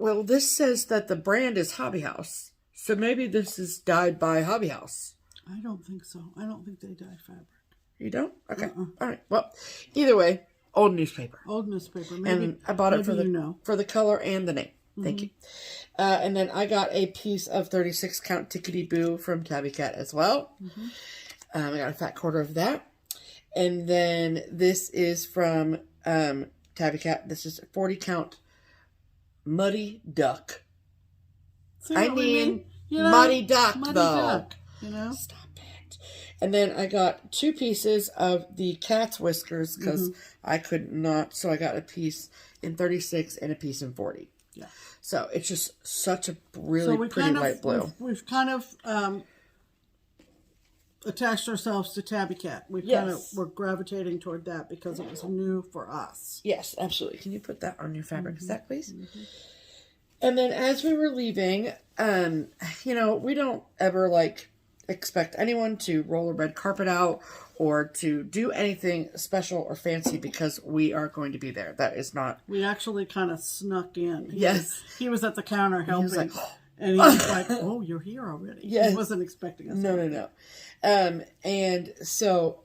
well, this says that the brand is Hobby House. So maybe this is dyed by Hobby House. I don't think so. I don't think they dye fabric. You don't? Okay. All right. Well, either way, old newspaper. Old newspaper. Maybe, and I bought it for for the color and the name. Thank you. And then I got a piece of 36 count Tickety Boo from Tabby Cat as well. I got a fat quarter of that. And then this is from Tabby Cat. This is 40 count Muddy Duck. I mean, you know, Muddy Duck, Muddy though. Duck, you know? Stop it. And then I got 2 pieces of the cat's whiskers because I could not. So I got a piece in 36 and a piece in 40. Yeah. So it's just such a really pretty light blue. We've kind of attached ourselves to Tabby Cat. We're gravitating toward that because it was new for us. Yes, absolutely. Can you put that on your fabric set, please? And then as we were leaving, you know, we don't ever expect anyone to roll a red carpet out or to do anything special or fancy because we are going to be there. That is not. We actually kind of snuck in. He was at the counter helping. He was like, and he was like, "Oh, you're here already." Yes. He wasn't expecting us. No. And so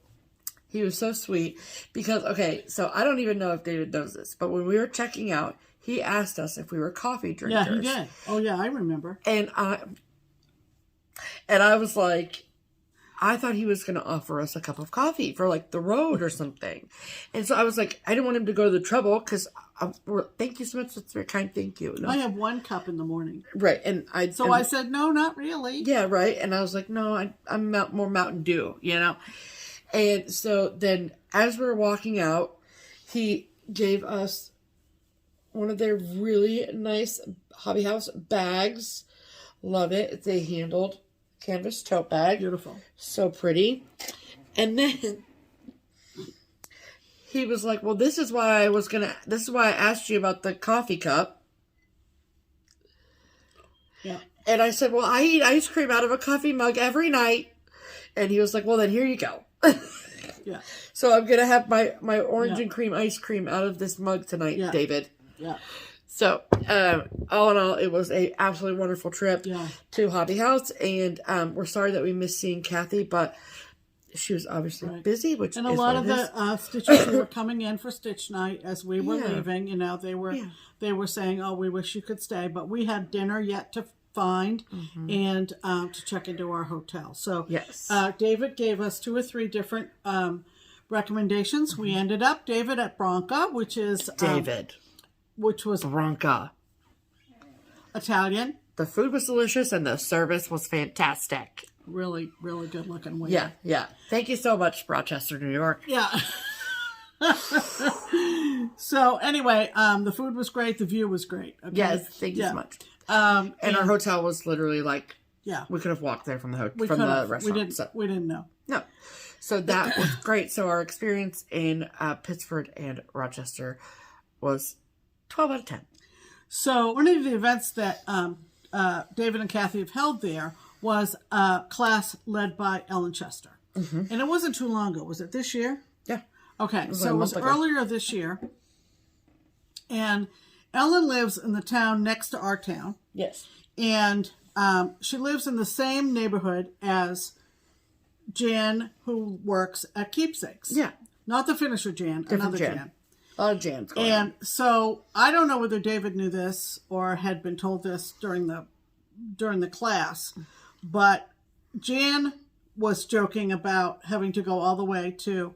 he was so sweet because, okay, so I don't even know if David knows this, but when we were checking out, he asked us if we were coffee drinkers. Yeah, he did. Oh, yeah, I remember. And I was like, I thought he was going to offer us a cup of coffee for the road or something. And so I was like, I didn't want him to go to the trouble because thank you so much. That's very kind. Thank you. No. I have 1 cup in the morning. Right. And I said, no, not really. Yeah, right. And I was like, no, I'm more Mountain Dew, you know? And so then as we were walking out, he gave us one of their really nice Hobby House bags. Love it. It's a handled canvas tote bag. Beautiful. So pretty. And then he was like, well, this is why I asked you about the coffee cup. Yeah. And I said, well, I eat ice cream out of a coffee mug every night. And he was like, well, then here you go. Yeah. So I'm going to have my orange and cream ice cream out of this mug tonight, David. Yeah. So, all in all, it was a absolutely wonderful trip to Hobby House. And we're sorry that we missed seeing Kathy, but she was obviously busy, which and a lot of the stitchers who were coming in for stitch night as we were leaving, you know, they were saying, oh, we wish you could stay. But we had dinner yet to find and to check into our hotel. So David gave us 2 or 3 different recommendations. We ended up, David, at Branca, which is... which was Branca. Italian. The food was delicious and the service was fantastic. Really, really good looking waiter. Yeah. Thank you so much, Rochester, New York. Yeah. So anyway, the food was great. The view was great. Okay? Yes, thank you so much. And our hotel was literally we could have walked there from the restaurant. We didn't know. No. So that was great. So our experience in Pittsford and Rochester was 12 out of 10. So one of the events that David and Kathy have held there was a class led by Ellen Chester. And it wasn't too long ago. Was it this year? Yeah. Okay. So it was earlier this year. And Ellen lives in the town next to our town. Yes. And she lives in the same neighborhood as Jan, who works at Keepsakes. Yeah. Not the finisher Jan, another Jan. A lot of Jans going on. And so I don't know whether David knew this or had been told this during the class, but Jan was joking about having to go all the way to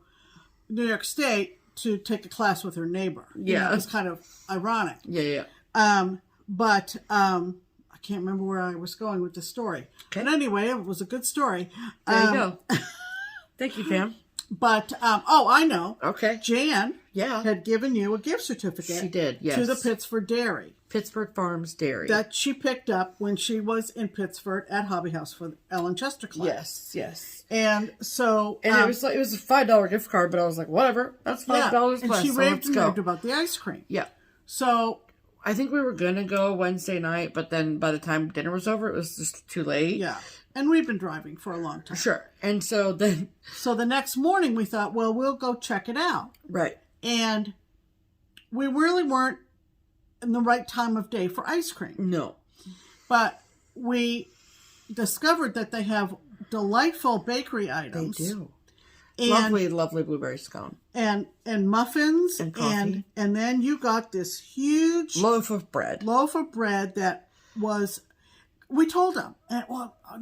New York State to take a class with her neighbor. Yeah. It was kind of ironic. Yeah. But I can't remember where I was going with the story. Okay. But anyway, it was a good story. There you go. Thank you, Pam. But, I know. Okay. Jan had given you a gift certificate. She did, yes. To the Pittsford Dairy. Pittsburgh Farms Dairy. That she picked up when she was in Pittsburgh at Hobby House for the Ellen Chester class. Yes. And so... And it was a $5 gift card, but I was like, whatever. That's $5 plus. And she raved about the ice cream. Yeah. So... I think we were going to go Wednesday night, but then by the time dinner was over, it was just too late. Yeah. And we've been driving for a long time. Sure. And so then... So the next morning we thought, well, we'll go check it out. Right. And we really weren't in the right time of day for ice cream. No. But we discovered that they have delightful bakery items. They do. And, lovely blueberry scone. And muffins. And coffee. And then you got this huge... Loaf of bread that was... We told him, and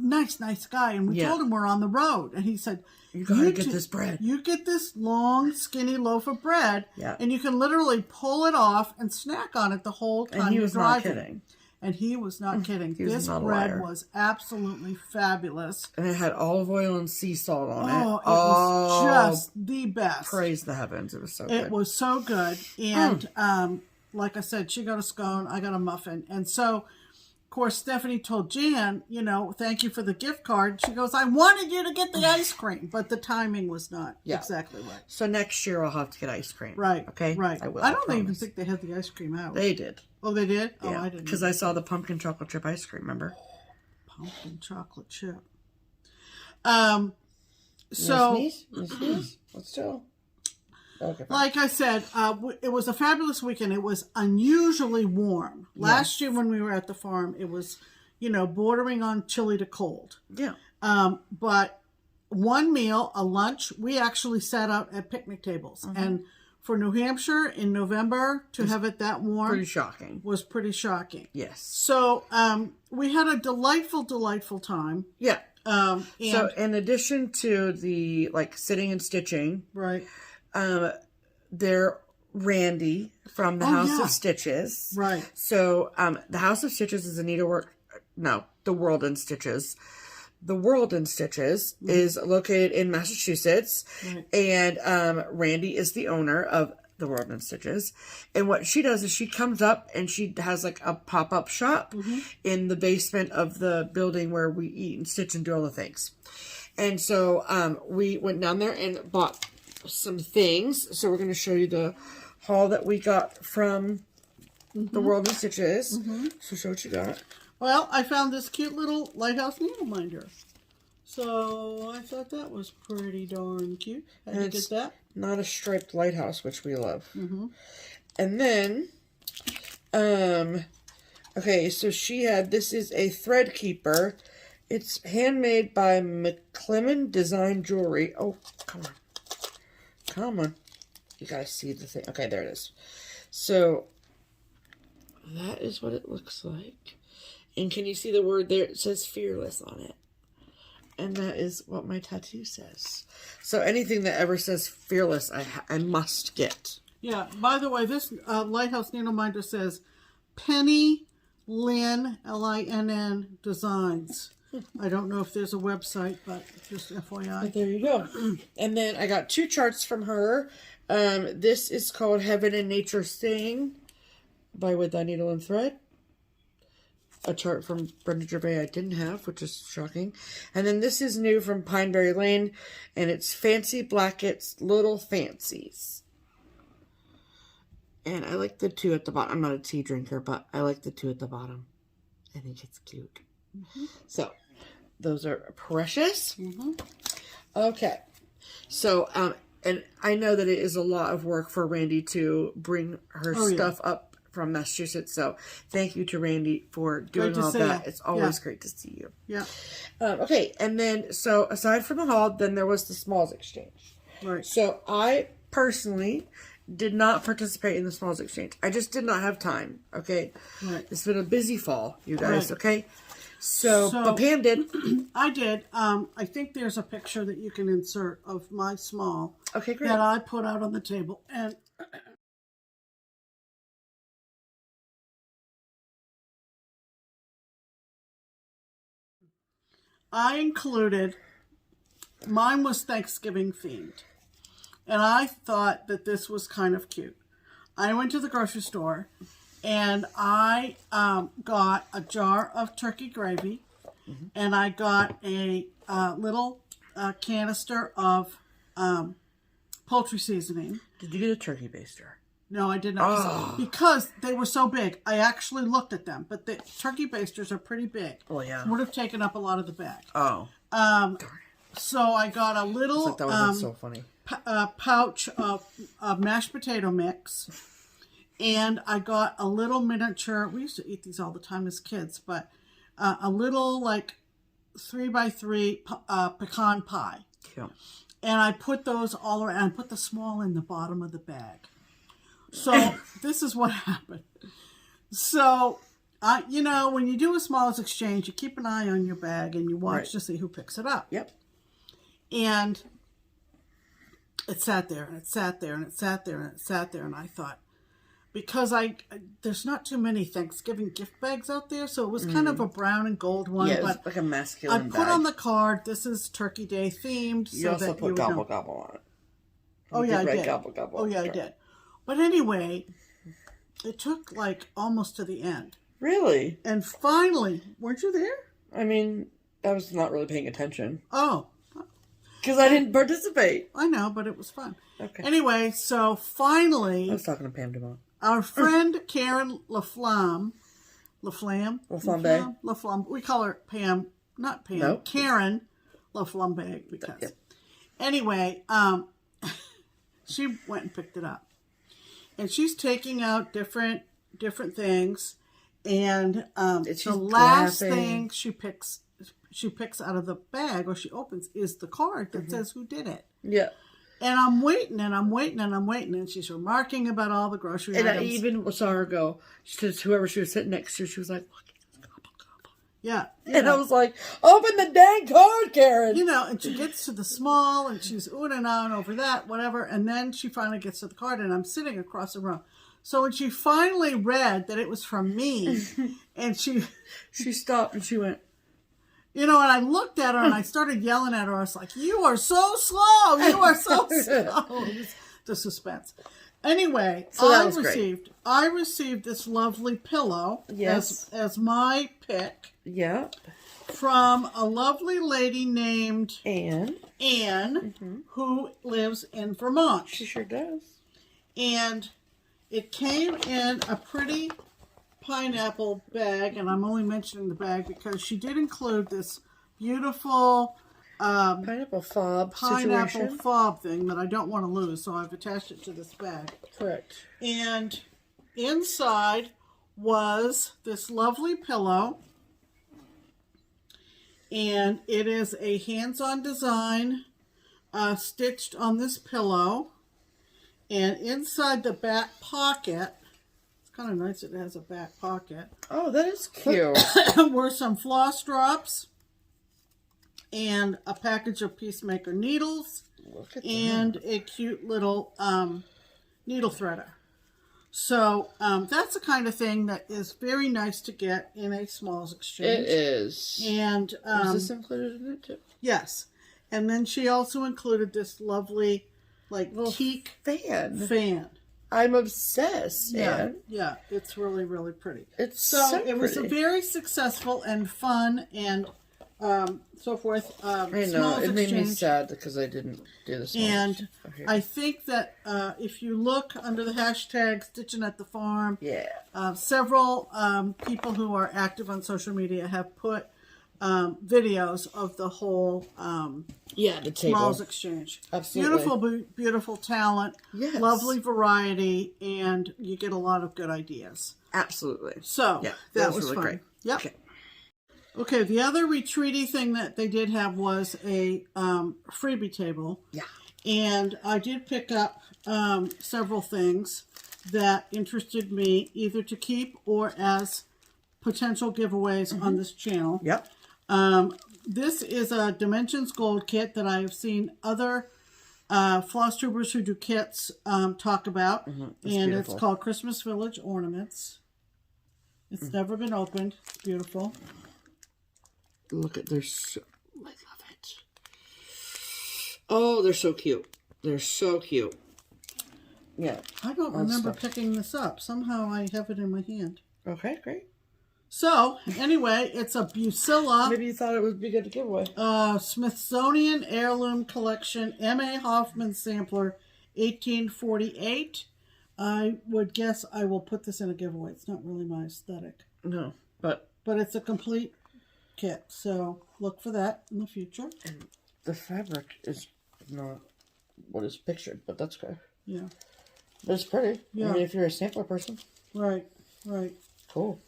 nice guy, and we told him we're on the road, and he said, "You gotta get this bread. You get this long, skinny loaf of bread, and you can literally pull it off and snack on it the whole time you're driving." Not kidding. And he was not kidding. This bread was absolutely fabulous, and it had olive oil and sea salt on it. It was just the best. Praise the heavens! It was so good. It was so good, and like I said, she got a scone, I got a muffin, and so. Of course, Stephanie told Jan, thank you for the gift card. She goes, I wanted you to get the ice cream, but the timing was not exactly right. So next year I'll have to get ice cream. Right. Okay? Right. I don't even think they had the ice cream out. They did. Oh, they did? Yeah. Oh, I didn't. Because I saw the pumpkin chocolate chip ice cream, remember? Pumpkin chocolate chip. Let's do. Okay, like I said, it was a fabulous weekend. It was unusually warm. Last year when we were at the farm, it was, bordering on chilly to cold. Yeah. But one meal, a lunch, we actually sat out at picnic tables. Mm-hmm. And for New Hampshire in November to have it that warm was pretty shocking. Yes. So we had a delightful time. Yeah. So in addition to the sitting and stitching, right. They're Randy from the House of Stitches. Right. So, the House of Stitches is a the World in Stitches. The World in Stitches is located in Massachusetts. Right. And, Randy is the owner of the World in Stitches. And what she does is she comes up and she has a pop-up shop in the basement of the building where we eat and stitch and do all the things. And so, we went down there and bought some things. So we're going to show you the haul that we got from the World of Stitches. So show what you got. Well, I found this cute little lighthouse needle minder. So I thought that was pretty darn cute. How did you get that? Not a striped lighthouse, which we love. And then, okay, so she had, this is a thread keeper. It's handmade by McClellan Design Jewelry. Oh, come on. Come on. You guys see the thing. Okay, there it is. So, that is what it looks like. And can you see the word there? It says fearless on it. And that is what my tattoo says. So, anything that ever says fearless, I must get. Yeah, by the way, this lighthouse needle minder says Penny Lynn, Linn Designs. I don't know if there's a website, but just FYI. But there you go. And then I got 2 charts from her. This is called Heaven and Nature Sing by With Thy Needle and Thread. A chart from Brenda Gervais I didn't have, which is shocking. And then this is new from Pineberry Lane, and it's Fancy Blackett's Little Fancies. And I like the 2 at the bottom. I'm not a tea drinker, but I like the 2 at the bottom. I think it's cute. So, those are precious. Okay. So, and I know that it is a lot of work for Randy to bring her stuff up from Massachusetts. So thank you to Randy for doing all that. It's always great to see you. Yeah. Okay, and then, so aside from the haul, then there was the smalls exchange. Right. So I personally did not participate in the smalls exchange. I just did not have time, okay? Right. It's been a busy fall, you guys, Right. okay? So, but Pam did. I did. I think there's a picture that you can insert of my small. Okay, great. That I put out on the table. And I included, mine was Thanksgiving themed. And I thought that this was kind of cute. I went to the grocery store and I got a jar of turkey gravy, and I got a little canister of poultry seasoning. Did you get a turkey baster? No, I did not. Because they were so big. I actually looked at them, but the turkey basters are pretty big. Oh, yeah. Would have taken up a lot of the bag. Oh. So I got a little That would have been so funny. pouch of mashed potato mix. And I got a little miniature, we used to eat these all the time as kids, but a little like 3x3 pecan pie. Yeah. And I put those all around. I put the small in the bottom of the bag. So this is what happened. So, you know, when you do a smalls exchange, you keep an eye on your bag and you watch to see who picks it up. Yep. And it sat there, and it sat there, and it sat there, and it sat there, and I thought, because there's not too many Thanksgiving gift bags out there, so it was kind of a brown and gold one. Yeah, it was but like a masculine I put bag. on the card, this is Turkey Day themed. You so also that put you gobble know. gobble on it. Oh, yeah, I did. Gobble gobble. Oh, yeah, I did. But anyway, it took like almost to the end. Really? And finally, weren't you there? I mean, I was not really paying attention. Oh. Because I didn't participate. I know, but it was fun. Okay. Anyway, so finally, I was talking to Pam tomorrow. our friend Karen Laflamme, we call her Pam, not Pam, Nope. Karen Laflamme, because. Yep. Anyway, she went and picked it up. And she's taking out different things, and the last thing she picks out of the bag, or she opens, is the card that says who did it. Yeah. And I'm waiting, and she's remarking about all the grocery items. And I even saw her go, whoever she was sitting next to, she was like, look, it's gobble gobble. Yeah. And I was like, open the dang card, Karen. You know, and she gets to the small, and she's oohing and ahhing over that, whatever, and then she finally gets to the card, and I'm sitting across the room. So when she finally read that it was from me, and she stopped and she went, you know, and I looked at her and I started yelling at her. I was like, you are so slow. You are so slow. The suspense. Anyway, so that was great. I received this lovely pillow as my pick. Yeah. From a lovely lady named Anne, who lives in Vermont. She sure does. And it came in a pretty pineapple bag, and I'm only mentioning the bag because she did include this beautiful pineapple fob thing that I don't want to lose, so I've attached it to this bag. Correct. And inside was this lovely pillow, and it is a hands-on design stitched on this pillow, and inside the back pocket, kind of nice it has a back pocket. Oh, that is cute. Were some floss drops and a package of Peacemaker needles and a cute little needle threader. So that's the kind of thing that is very nice to get in a smalls exchange. It is. And is this included in it too? Yes. And then she also included this lovely teak fan. I'm obsessed. Yeah, it's really, really pretty. It's so it was a very successful and fun and so forth. I know, it made me sad because I didn't do this. And I think that if you look under the hashtag Stitching at the Farm, several people who are active on social media have put videos of the whole Yeah, the table. Smalls Exchange. Absolutely. Beautiful, beautiful talent. Yes. Lovely variety, and you get a lot of good ideas. Absolutely. So, yeah, that was really fun. great. Yep. Okay, the other retreaty thing that they did have was a freebie table. Yeah. And I did pick up several things that interested me, either to keep or as potential giveaways on this channel. Yep. This is a Dimensions Gold kit that I have seen other FlossTubers who do kits talk about. And beautiful. It's called Christmas Village Ornaments. It's never been opened. It's beautiful. Look at, I love it. Oh, they're so cute. They're so cute. Yeah. I don't remember picking this up. Somehow I have it in my hand. Okay, great. So, anyway, it's a Bucilla. Maybe you thought it would be good to give away. Smithsonian Heirloom Collection, M.A. Hoffman Sampler, 1848. I would guess I will put this in a giveaway. It's not really my aesthetic. No, but it's a complete kit, so look for that in the future. And the fabric is not what is pictured, but that's okay. Yeah. But it's pretty. Yeah. I mean, if you're a sampler person. Right, right. Cool.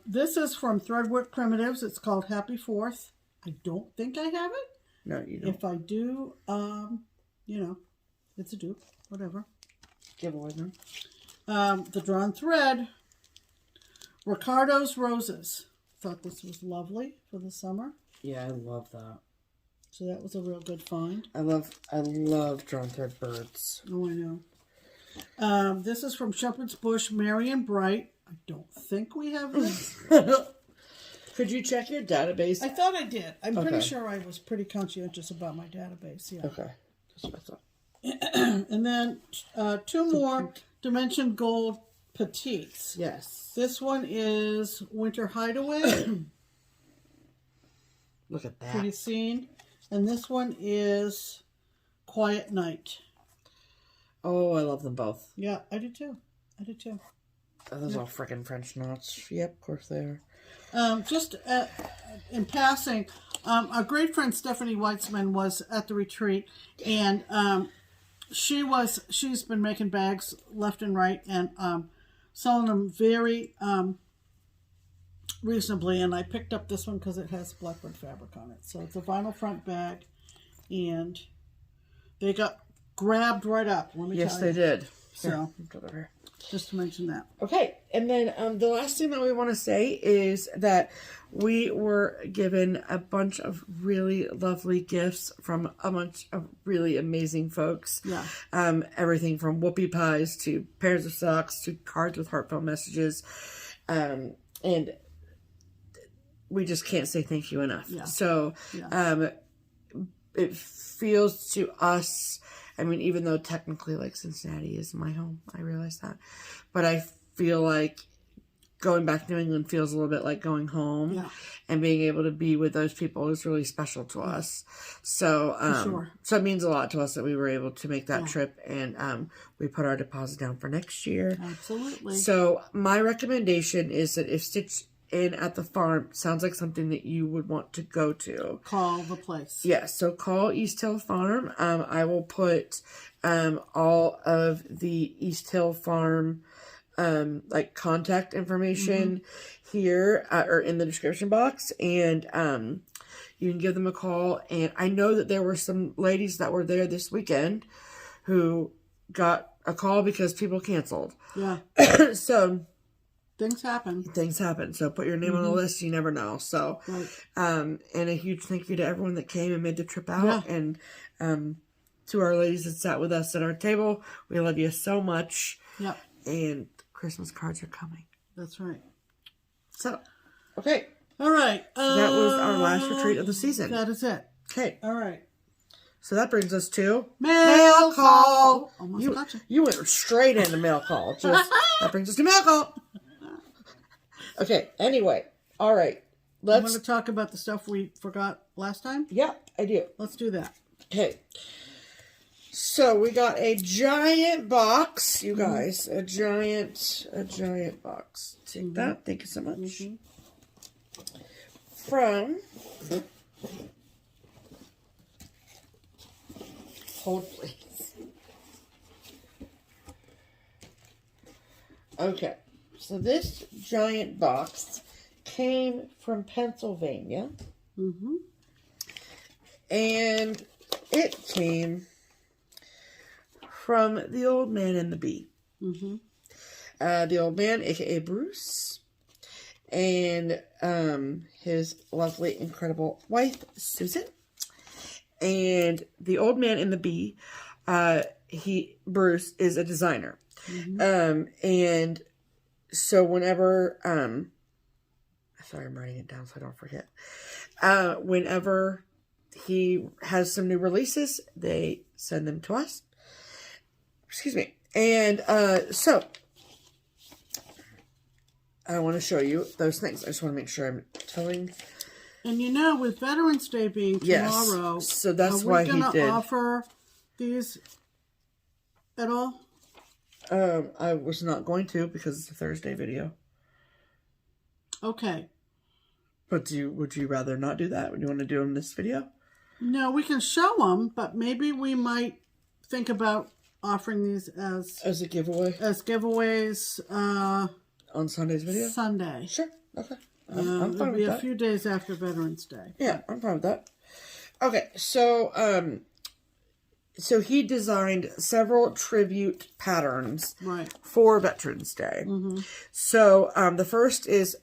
This is from Threadwork Primitives. It's called Happy 4th. I don't think I have it. No, you don't. If I do, you know, it's a dupe. Whatever. Giveaway then. The Drawn Thread. Ricardo's Roses. Thought this was lovely for the summer. Yeah, I love that. So that was a real good find. I love drawn thread birds. Oh, I know. This is from Shepherd's Bush, Marion Bright. I don't think we have this. Could you check your database? I thought I did. I'm pretty sure I was pretty conscientious about my database. Yeah. Okay. That's what I thought. And then two more Dimension Gold Petites. Yes. This one is Winter Hideaway. Look at that. Pretty scene. And this one is Quiet Night. Oh, I love them both. Yeah, I do too. I do too. Those are freaking French knots. Yep, of course they are. Just in passing, our great friend Stephanie Weitzman was at the retreat, and she's been making bags left and right and selling them very reasonably. And I picked up this one because it has blackbird fabric on it. So it's a vinyl front bag, and they got grabbed right up. Let me tell you. Yes, they did. So Here. just to mention that. Okay, and then the last thing that we want to say is that we were given a bunch of really lovely gifts from a bunch of really amazing folks. Yeah. Everything from whoopie pies to pairs of socks to cards with heartfelt messages. And we just can't say thank you enough. Yeah. So Yeah. it feels to us, I mean, even though technically, like, Cincinnati is my home, I realize that. But I feel like going back to New England feels a little bit like going home. Yeah. And being able to be with those people is really special to us. So, sure. So it means a lot to us that we were able to make that trip. And we put our deposit down for next year. Absolutely. So my recommendation is that if Stitch In at the Farm sounds like something that you would want to go to, Call the place. yes, so call East Hill Farm. I will put all of the East Hill Farm like contact information here or in the description box, and you can give them a call. And I know that there were some ladies that were there this weekend who got a call because people canceled. Yeah. So Things happen. So put your name on the list. You never know. So, Right. and a huge thank you to everyone that came and made the trip out. Yeah. And to our ladies that sat with us at our table, we love you so much. Yep. And Christmas cards are coming. That's right. So, okay. All right. That was our last retreat of the season. That is it. Okay. All right. So that brings us to Mail call. Almost got you. You went straight into mail call. Just, that brings us to mail call. Okay, anyway. All right. You want to talk about the stuff we forgot last time? Yeah, I do. Let's do that. Okay. So we got a giant box, you guys. A giant box. Take that. Thank you so much. from... Hold, please. Okay. So this giant box came from Pennsylvania. Mm-hmm. And it came from the old man and the bee. Mm-hmm. The old man, aka Bruce, and his lovely, incredible wife, Susan. And the old man and the bee, Bruce, is a designer. Mm-hmm. And so whenever, sorry, I'm writing it down so I don't forget. Whenever he has some new releases, they send them to us. Excuse me. And so I want to show you those things. I just want to make sure I'm telling. And you know, with Veterans Day being tomorrow, yes, so that's why he did. Offer these at all? I was not going to because it's a Thursday video. Okay. But would you rather not do that? Would you want to do them in this video? No, we can show them, but maybe we might think about offering these as a giveaway. As giveaways on Sunday's video? Sunday. Sure. Okay. I'm fine with that. It'll be a few days after Veterans Day. Yeah, I'm fine with that. Okay, so so he designed several tribute patterns for Veterans Day. Mm-hmm. So the first is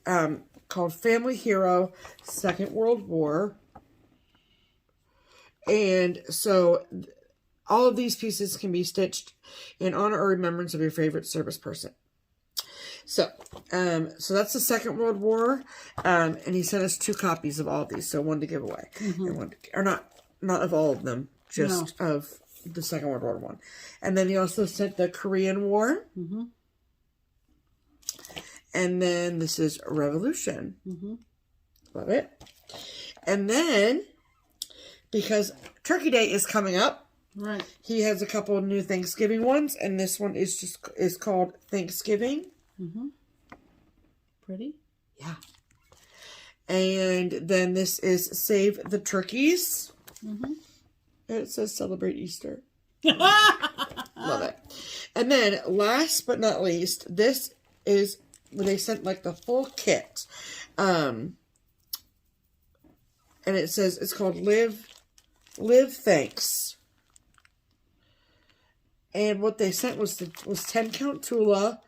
called Family Hero, Second World War. And so all of these pieces can be stitched in honor or remembrance of your favorite service person. So, so that's the Second World War, and he sent us 2 copies of all of these, so one to give away, and one or not of all of them, just of the Second World War one. And then he also sent the Korean War, and then this is Revolution. Love it. And then, because Turkey Day is coming up, he has a couple of new Thanksgiving ones, and this one is called Thanksgiving. Pretty? Yeah. And then this is Save the Turkeys. And it says Celebrate Easter. Love it. And then last but not least, this is when they sent like the full kit. And it says it's called Live Thanks. And what they sent was 10 count Tula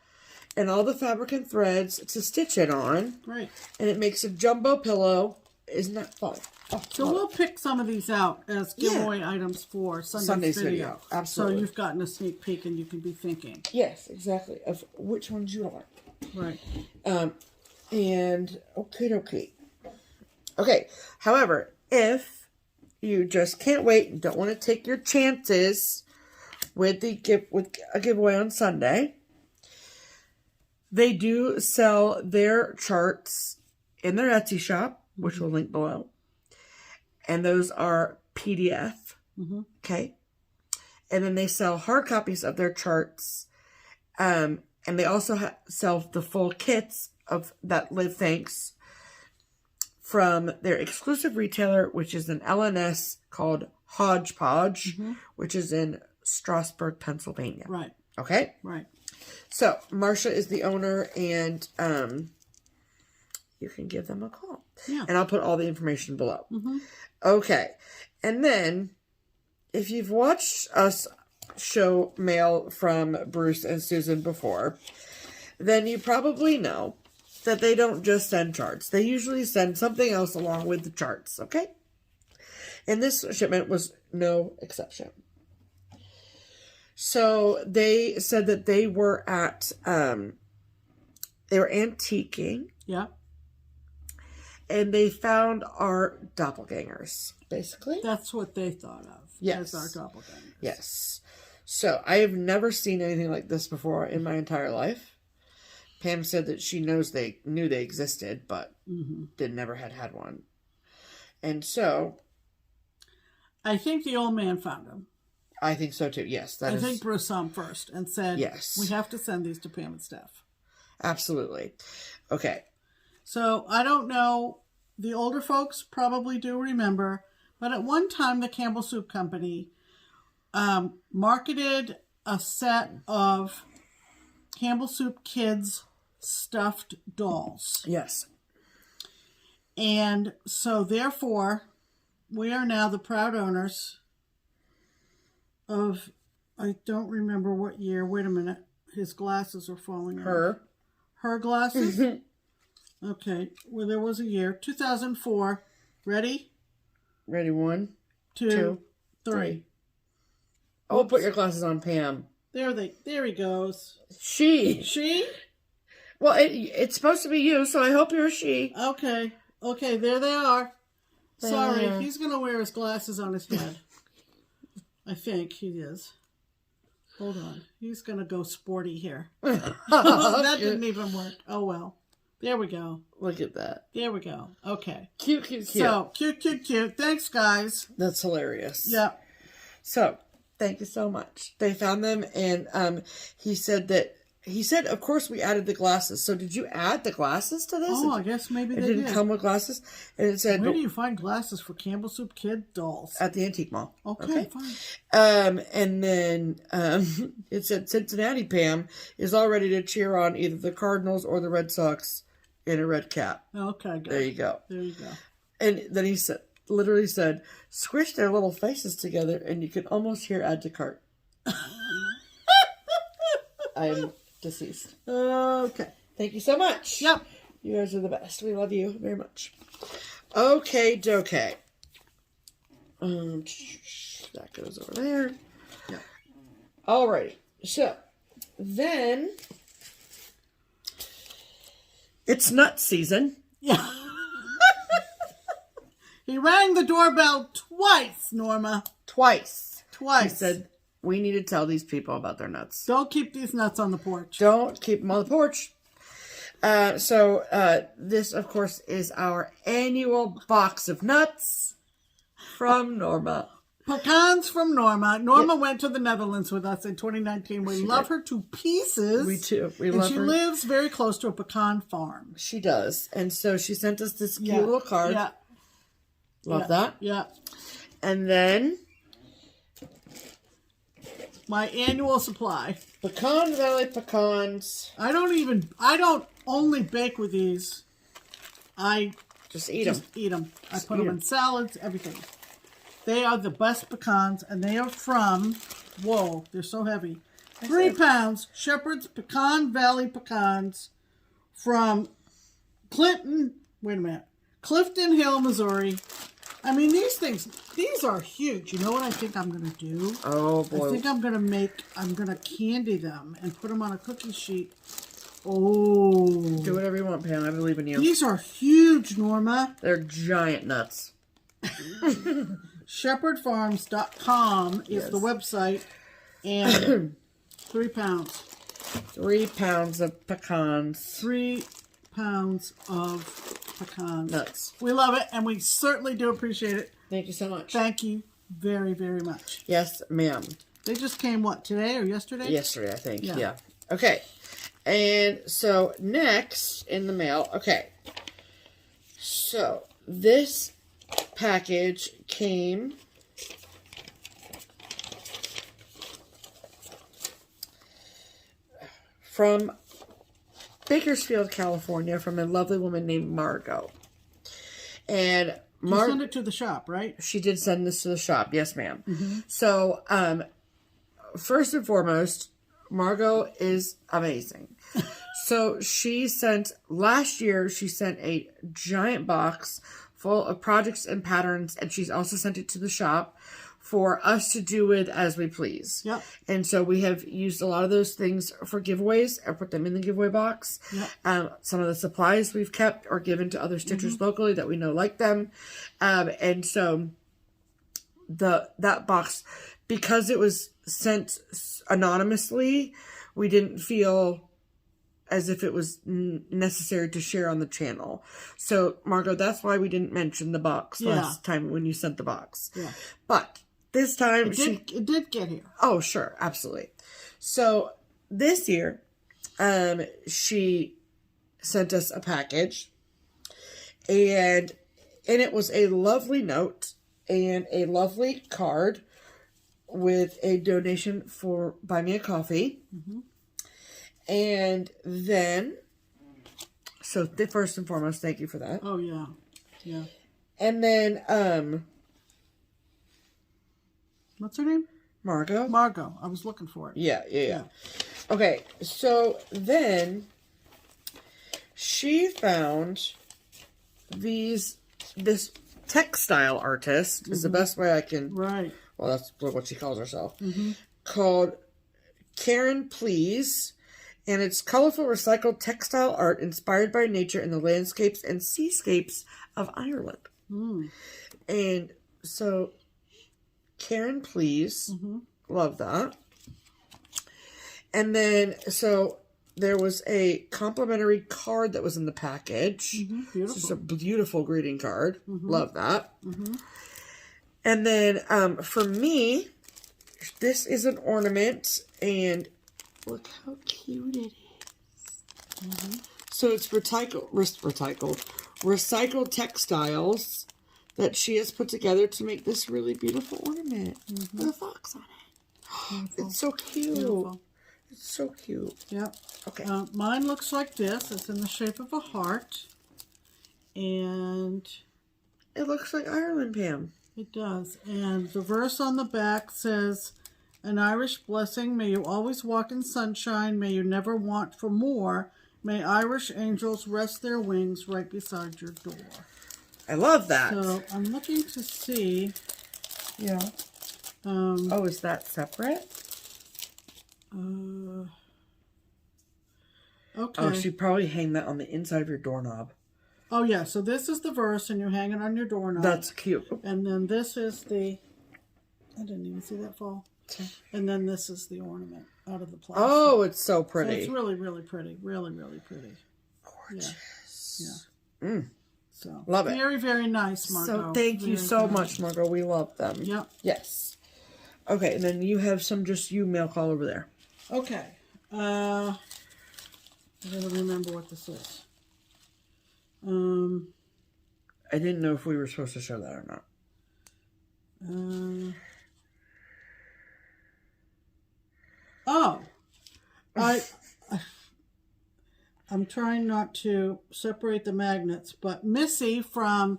and all the fabric and threads to stitch it on. Right. And it makes a jumbo pillow. Isn't that fun? Oh, so we'll pick some of these out as giveaway items for Sunday's video. Absolutely. So you've gotten a sneak peek and you can be thinking. Yes, exactly. Of which ones you want. Right. And okay. Okay. However, if you just can't wait and don't want to take your chances with a giveaway on Sunday, they do sell their charts in their Etsy shop, which we'll link below. And those are PDF. Okay. And then they sell hard copies of their charts. And they also sell the full kits of that Live Thanks from their exclusive retailer, which is an LNS called Hodgepodge, which is in Strasburg, Pennsylvania. Right. Okay? Right. So, Marcia is the owner, and you can give them a call. Yeah. And I'll put all the information below. Okay. And then, if you've watched us show mail from Bruce and Susan before, then you probably know that they don't just send charts. They usually send something else along with the charts, okay? And this shipment was no exception. So they said that they were antiquing. Yeah. And they found our doppelgangers, basically. That's what they thought of. Yes. As our doppelgangers. Yes. So I have never seen anything like this before in my entire life. Pam said that she knew they existed, but never had one. And so I think the old man found them. I think so too. Yes, I think Bruce saw them first and said, yes, we have to send these to Pam and Steph. Absolutely. Okay. So I don't know the older folks probably do remember, but at one time the Campbell Soup Company marketed a set of Campbell Soup Kids stuffed dolls. Yes. And so therefore, we are now the proud owners of, I don't remember what year. Wait a minute. His glasses are falling off. Her glasses? Okay. Well, there was a year. 2004. Ready? Ready, 1, 2, 3. Oh, put your glasses on, Pam. There he goes. She? Well, it's supposed to be you, so I hope you're a she. Okay, there they are. Sorry, he's going to wear his glasses on his head. I think he is. Hold on. He's going to go sporty here. That didn't even work. Oh, well. There we go. Look at that. There we go. Okay. Cute. So, cute. Thanks, guys. That's hilarious. Yep. So, thank you so much. They found them, and he said, of course, we added the glasses. So, did you add the glasses to this? Oh, I guess maybe they did. It didn't come with glasses? And it said... Where do you find glasses for Campbell Soup Kid dolls? At the antique mall. Okay, fine. And then it said, Cincinnati Pam is all ready to cheer on either the Cardinals or the Red Sox in a red cap. Okay, good. There you go. And then he literally said, squish their little faces together and you can almost hear add to cart. I'm deceased. Okay. Thank you so much. Yep. You guys are the best. We love you very much. Okay, dokay. That goes over there. Yep. Alrighty. So, then it's nut season. Yeah. He rang the doorbell twice, Norma. Twice. He said, we need to tell these people about their nuts. Don't keep these nuts on the porch. Don't keep them on the porch. So this, of course, is our annual box of nuts from Norma. Pecans from Norma. Norma went to the Netherlands with us in 2019. We love her to pieces. We too. And she lives very close to a pecan farm. She does. And so she sent us this cute little card. Yeah. Love that. Yeah. And then my annual supply. Pecan Valley pecans. I don't only bake with these. I just eat them. I put them in salads, everything. They are the best pecans, and they are from, whoa, they're so heavy. 3 pounds, Shepherd's Pecan Valley pecans from Clifton Hill, Missouri. I mean, these are huge. You know what I think I'm going to do? Oh, boy. I think I'm going to candy them and put them on a cookie sheet. Oh. Do whatever you want, Pam. I believe in you. These are huge, Norma. They're giant nuts. ShepherdFarms.com is the website. And 3 pounds. 3 pounds of pecans. 3 pounds of pecans. Nuts. We love it, and we certainly do appreciate it. Thank you so much. Thank you very, very much. Yes, ma'am. They just came, what, today or yesterday? Yesterday, I think. Yeah. Okay. And so, next in the mail. Okay. So, this package came from Bakersfield, California, from a lovely woman named Margot. And you sent it to the shop, right? She did send this to the shop. Yes, ma'am. Mm-hmm. So, first and foremost, Margot is amazing. So, last year, she sent a giant box full of projects and patterns, and she's also sent it to the shop for us to do with as we please. Yep. And so we have used a lot of those things for giveaways or put them in the giveaway box. Yep. Some of the supplies we've kept or given to other stitchers locally that we know like them. And so that box, because it was sent anonymously, we didn't feel as if it was necessary to share on the channel. So, Margot, that's why we didn't mention the box last time when you sent the box. Yeah. But this time it did get here. Oh, sure. Absolutely. So, this year, she sent us a package. And And it was a lovely note and a lovely card with a donation for Buy Me a Coffee. And then, so first and foremost, thank you for that. Oh, yeah. Yeah. And then, what's her name? Margot. Margot. I was looking for it. Yeah. Okay, so then she found this textile artist is the best way I can. Right. Well, that's what she calls herself. Called Karen Please. And it's colorful recycled textile art inspired by nature in the landscapes and seascapes of Ireland. And so, Karen Please. Love that. And then, so there was a complimentary card that was in the package. Beautiful. It's just a beautiful greeting card. Love that. And then, for me, this is an ornament, and look how cute it is. So it's recycled textiles that she has put together to make this really beautiful ornament with a fox on it. It's so cute. Beautiful. It's so cute. Yep. Okay. Mine looks like this. It's in the shape of a heart. And It looks like Ireland, Pam. it does. And the verse on the back says, "An Irish blessing. May you always walk in sunshine. May you never want for more. May Irish angels rest their wings right beside your door." I love that. So I'm looking to see. Yeah. Oh, is that separate? Okay. Oh, she'd probably hang that on the inside of your doorknob. Oh, yeah. So this is the verse, and you hang it on your doorknob. That's cute. And then this is the... I didn't even see that fall. And then this is the ornament out of the plastic. Oh, it's so So pretty. it's really, really pretty. Really, really pretty. Gorgeous. Yeah. So Love it. Very, very nice, Margot. So thank you Very so good. much, Margot. We love them. Yep. Yes. Okay, and then you have some just you mail call over there. Okay. I gotta remember what this is. I didn't know if we were supposed to show that or not. I'm trying not to separate the magnets, but Missy from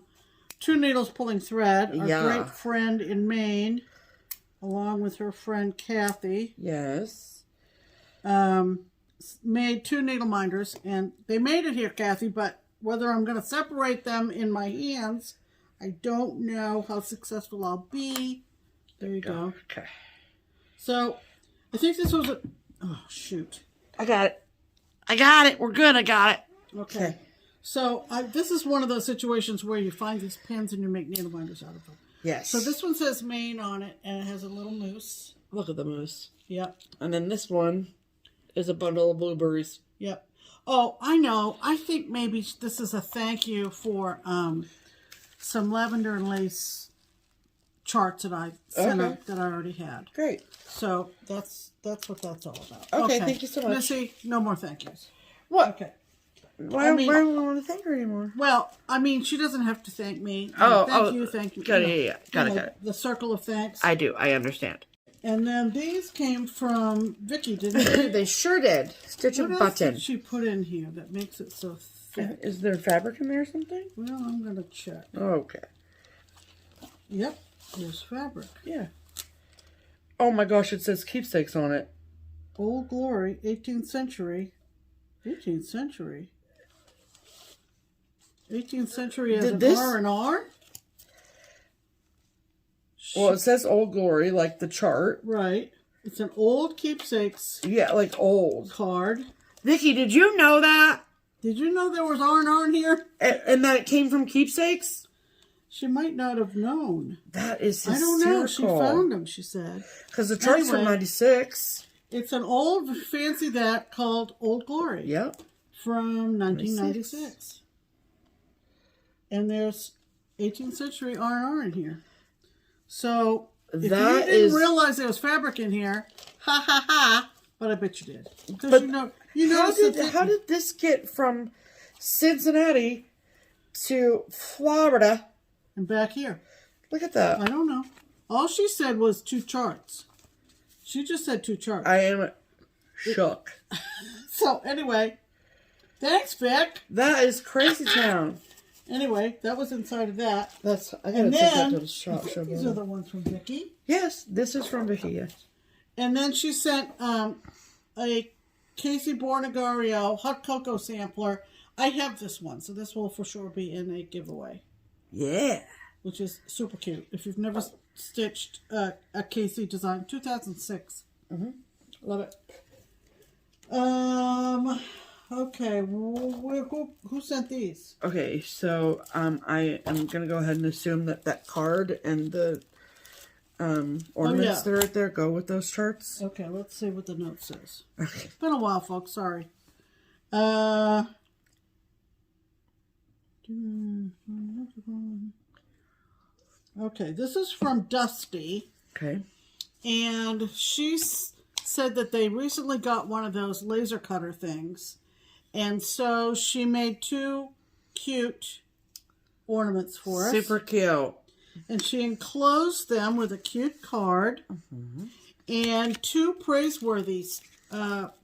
Two Needles Pulling Thread, our great friend in Maine, along with her friend Kathy, Yes. made 2 needle minders, and they made it here, Kathy, but whether I'm going to separate them in my hands, I don't know how successful I'll be. There you go. Okay. So, I think this was a... Oh, shoot. I got it. I got it. We're good. I got it. Okay. So, this is one of those situations where you find these pins and you make needle minders out of them. Yes. So, this one says Maine on it, and it has a little moose. Look at the moose. Yep. And then this one is a bundle of blueberries. Yep. Oh, I know. I think maybe this is a thank you for some lavender and lace charts that I sent out that I already had. Great. So that's what that's all about. Okay, thank you so much. Missy, no more thank yous. What? Okay. Why do we want to thank her anymore? Well, I mean, she doesn't have to thank me. Thank you. Got it. Got it. The circle of thanks. I do. I understand. And then these came from Vicky, didn't they? They sure did. Stitch and What else button. did she put in here that makes it so thick? Is there fabric in there or something? Well, I'm going to check. Okay. Yep, there's fabric. Yeah. Oh my gosh, it says keepsakes on it. Old Glory, 18th century. 18th century? 18th century as an R&R? Well, it says Old Glory, like the chart. Right. It's an old Keepsakes Yeah, like old. card. Vicky, did you know that? Did you know there was R&R in here? And that it came from Keepsakes? She might not have known. That is hysterical. I don't know. She found them, she said. Because the chart's from 96. It's an old fancy that called Old Glory. Yep. From 1996. And there's 18th century R&R in here. So, if you didn't realize there was fabric in here, ha ha ha, but I bet you did. Because how did this get from Cincinnati to Florida And back here. Look at that. I don't know. All she said was 2 charts. She just said 2 charts. I am shook. So, anyway. Thanks, Vic. That is crazy town. Anyway, that was inside of that. I gotta take that to the shop. These are the ones from Vicky. Yes, this is from Vicky, yes. And then she sent a Casey Bornegario hot cocoa sampler. I have this one, so this will for sure be in a giveaway. Yeah. Which is super cute. If you've never stitched a Casey design, 2006. Love it. Okay, who sent these? Okay, so I am going to go ahead and assume that card and the ornaments that are right there go with those charts. Okay, let's see what the note says. Okay. It's been a while, folks. Sorry. Okay, this is from Dusty. Okay. And she said that they recently got one of those laser cutter things. And so she made 2 cute ornaments for us. Super cute. And she enclosed them with a cute card and 2 praiseworthy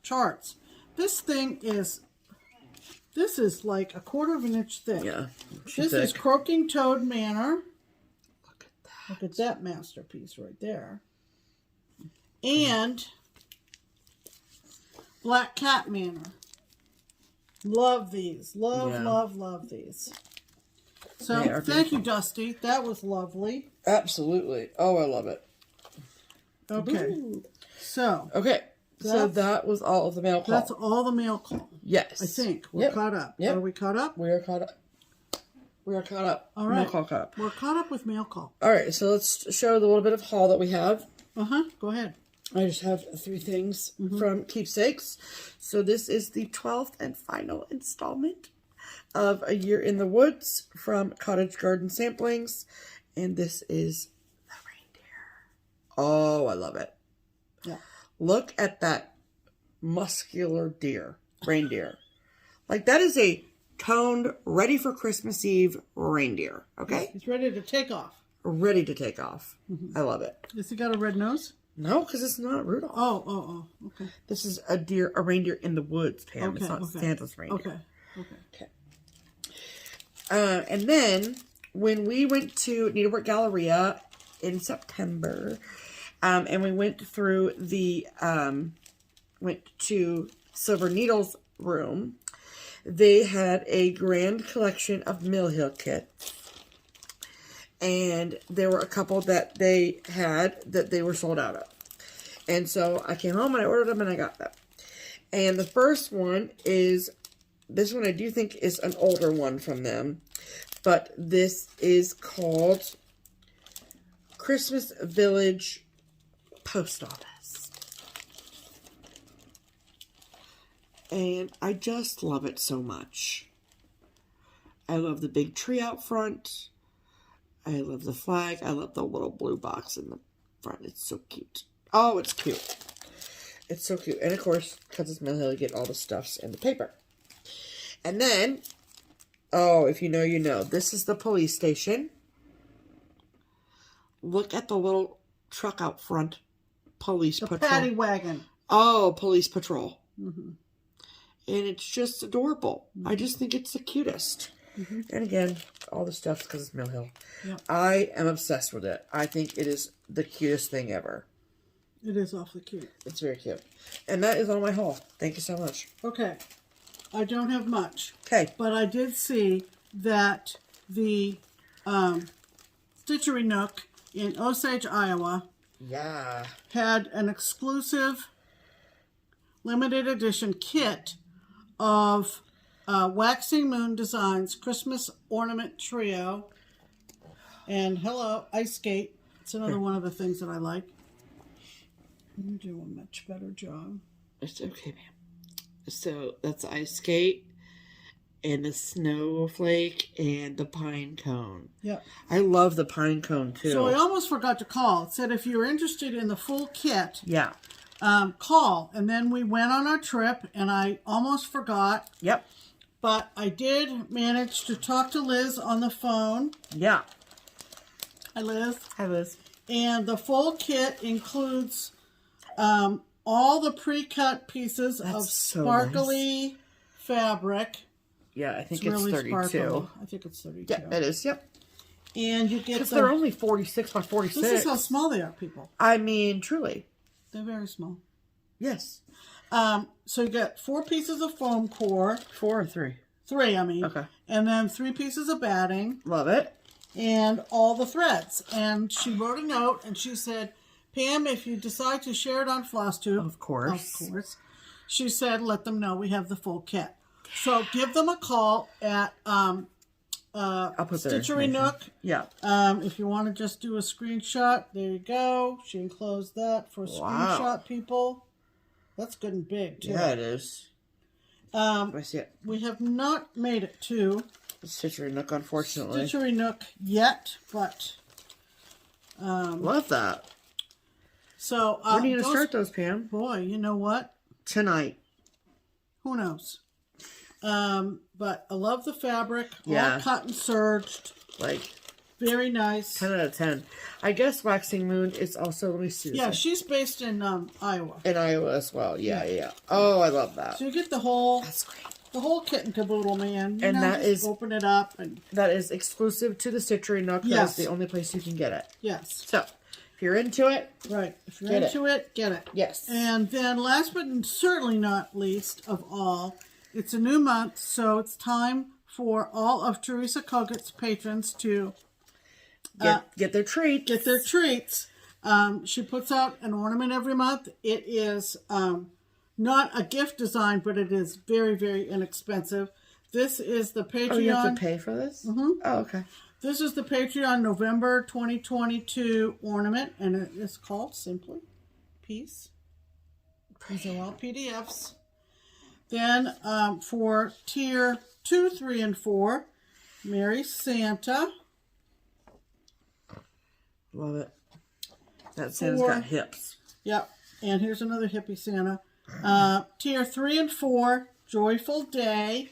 charts. This is like 1/4 of an inch thick. Yeah. This is Croaking Toad Manor. Look at that. Look at that masterpiece right there. And Black Cat Manor. Love these. Love these. So, thank you, Dusty. That was lovely. Absolutely. Oh, I love it. Okay. Ooh. So. Okay. So that was all of the mail call. That's all the mail call. Yes. I think. We're caught up. Yep. Are we caught up? We are caught up. We are caught up. All right. Mail call caught up. We're caught up with mail call. All right. So let's show the little bit of haul that we have. Go ahead. I just have 3 things from Keepsakes. So this is the 12th and final installment of A Year in the Woods from Cottage Garden Samplings. And this is the reindeer. Oh, I love it. Yeah. Look at that muscular reindeer. Like that is a toned, ready for Christmas Eve reindeer. Okay? He's ready to take off. Ready to take off. I love it. Has he got a red nose? No, because it's not Rudolph. Oh, okay. This is a reindeer in the woods, Pam. It's not Santa's reindeer. Okay. And then when we went to Needlework Galleria in September, and we went through went to Silver Needle's room, they had a grand collection of Mill Hill kits. And there were a couple that they had that they were sold out of. And so I came home and I ordered them and I got them. And the first one is, this one I do think is an older one from them. But this is called Christmas Village Post Office. And I just love it so much. I love the big tree out front. I love the flag. I love the little blue box in the front. It's so cute. Oh, it's cute. It's so cute. And of course, because it's Mill Hill, you get all the stuffs and the paper. And then, oh, if you know, you know. This is the police station. Look at the little truck out front. Police patrol. The paddy wagon. Oh, police patrol. And it's just adorable. I just think it's the cutest. And again, all the stuff because it's Mill Hill. Yep. I am obsessed with it. I think it is the cutest thing ever. It is awfully cute. It's very cute. And that is all my haul. Thank you so much. Okay. I don't have much. Okay. But I did see that the Stitchery Nook in Osage, Iowa had an exclusive limited edition kit of Waxing Moon Designs Christmas Ornament Trio. And hello, Ice Skate. It's another one of the things that I like. You do a much better job. It's okay, ma'am. So that's Ice Skate and the Snowflake and the Pine Cone. Yep. I love the Pine Cone too. So I almost forgot to call. It said if you're interested in the full kit, yeah, call. And then we went on our trip and I almost forgot. Yep. But I did manage to talk to Liz on the phone. Yeah. Hi, Liz. Hi, Liz. And the full kit includes all the pre-cut pieces of so sparkly fabric. Yeah, I think It's it's really 32. sparkly. I think it's 32. Yeah, it is. Yep. And you get Because they're only 46 by 46. This is how small they are, people. I mean, truly. They're very small. Yes. So you get 4 pieces of foam core. 4 or 3? 3, I mean. Okay. And then 3 pieces of batting. Love it. And all the threads. And she wrote a note and she said, Pam, if you decide to share it on FlossTube. Of course. She said, let them know we have the full kit. So give them a call at I'll put Stitchery Nook. Yeah. If you want to just do a screenshot, there you go. She enclosed that for screenshot people. That's good and big, too. Yeah, it is. I see it. We have not made it to Stitchery Nook, unfortunately. Stitchery Nook yet, but love that. So when are you gonna start those, Pam? Boy, you know what? Tonight. Who knows? But I love the fabric. Yeah. All cut and serged. Like, very nice. 10 out of 10. I guess Waxing Moon is also, let me see. Yeah, she's based in Iowa. In Iowa as well. Yeah. Oh, I love that. So you get the whole. That's great. The whole kit and caboodle, man. And that is open it up and that is exclusive to the Stitchery Nook. Yes. That's the only place you can get it. Yes. So if you're into it, right. If you're into it, get it. Yes. And then last but certainly not least of all, it's a new month, so it's time for all of Teresa Koget's patrons to get their treats. Get their treats. She puts out an ornament every month. It is not a gift design, but it is very, very inexpensive. This is the Patreon. Oh, you have to pay for this? Mm-hmm. Oh, okay. This is the Patreon November 2022 ornament, and it is called simply Peace. These are all PDFs. Then for tier 2, 3, and 4, Merry Santa. Love it. That Santa's got hips. Yep. And here's another hippie Santa. Tier 3 and 4, Joyful Day.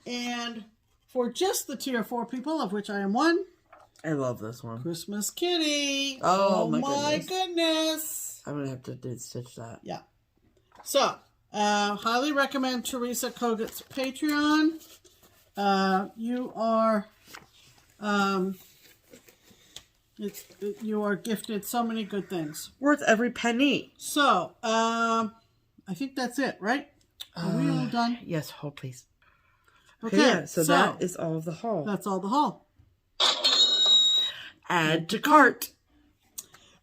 And for just the tier 4 people, of which I am one, I love this one. Christmas Kitty. Oh my goodness. I'm going to have to stitch that. Yeah. So, highly recommend Teresa Koget's Patreon. You are... you are gifted so many good things. Worth every penny. So, I think that's it, right? Are we all done? Yes, hold please. Okay, yeah, so that is all of the haul. That's all the haul. Add to cart.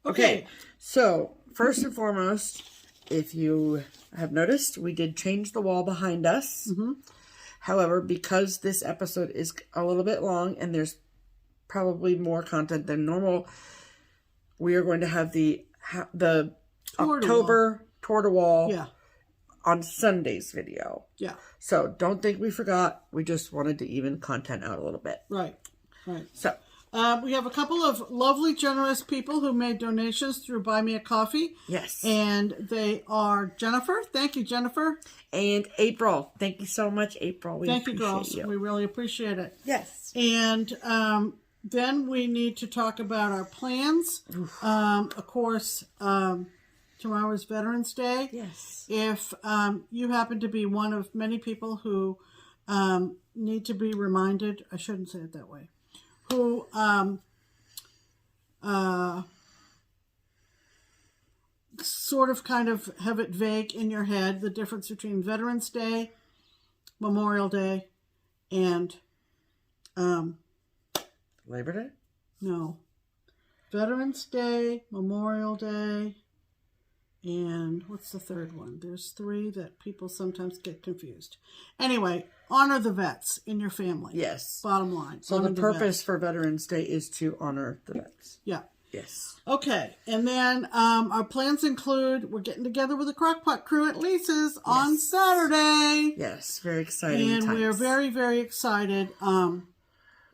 Okay, so first and foremost, if you have noticed, we did change the wall behind us. Mm-hmm. However, because this episode is a little bit long and there's probably more content than normal, we are going to have the October tour de wall on Sunday's video. Yeah. So don't think we forgot. We just wanted to even content out a little bit. Right. So we have a couple of lovely, generous people who made donations through Buy Me a Coffee. Yes. And they are Jennifer. Thank you, Jennifer. And April. Thank you so much, April. Thank you, girls. We really appreciate it. Yes. And then we need to talk about our plans. Of course, tomorrow is Veterans Day. Yes. If you happen to be one of many people who need to be reminded, I shouldn't say it that way, who sort of kind of have it vague in your head, the difference between Veterans Day, Memorial Day, and Labor Day? No. Veterans Day, Memorial Day, and what's the third one? There's 3 that people sometimes get confused. Anyway, honor the vets in your family. Yes. Bottom line. So the purpose for Veterans Day is to honor the vets. Yeah. Yes. Okay. And then our plans include we're getting together with the Crockpot crew at Lisa's on Saturday. Yes. Very exciting And times. we're very, very excited.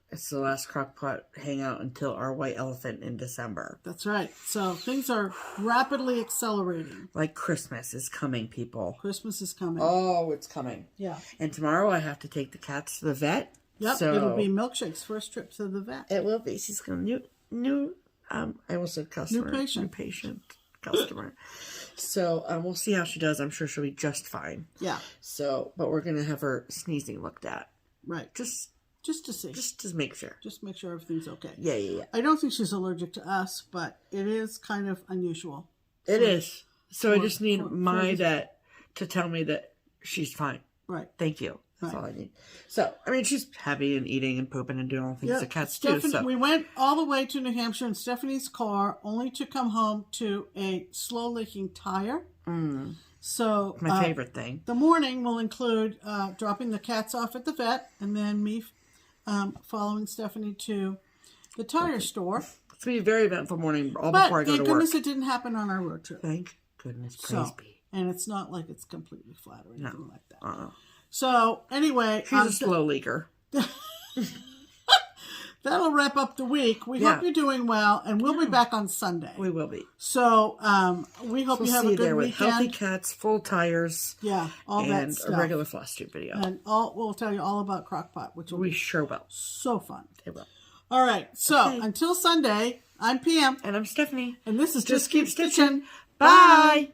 It's the last Crockpot hangout until our white elephant in December. That's right. So things are rapidly accelerating. Like Christmas is coming, people. Christmas is coming. Oh, it's coming. Yeah. And tomorrow I have to take the cats to the vet. Yep, So, it'll be Milkshake's first trip to the vet. It will be. She's going to new I almost said customer. New patient. Customer. So we'll see how she does. I'm sure she'll be just fine. Yeah. So, but we're going to have her sneezing looked at. Right. Just to see. Just to make sure. Just make sure everything's okay. Yeah. I don't think she's allergic to us, but it is kind of unusual. It is. So I just need my vet to tell me that she's fine. Right. Thank you. That's all I need. So, I mean, she's happy and eating and pooping and doing all the things that cats do. So. We went all the way to New Hampshire in Stephanie's car, only to come home to a slow leaking tire. So my favorite thing. The morning will include dropping the cats off at the vet, and then me following Stephanie to the tire store. It's going to be a very eventful morning before I go to work. Thank goodness it didn't happen on our road trip. Thank goodness. Praise be. And it's not like it's completely flat or anything like that. Uh-uh. So, anyway. She's a slow leaker. That'll wrap up the week. We hope you're doing well, and we'll be back on Sunday. We will be. So, we hope you have a good there with weekend. healthy cats, full tires. Yeah, all that stuff. And a regular FlossTube video. And we'll tell you all about Crockpot, which will be sure will. So fun. It will. All right. So, until Sunday, I'm PM. And I'm Stephanie. And this is Just Keep Stitching. Bye.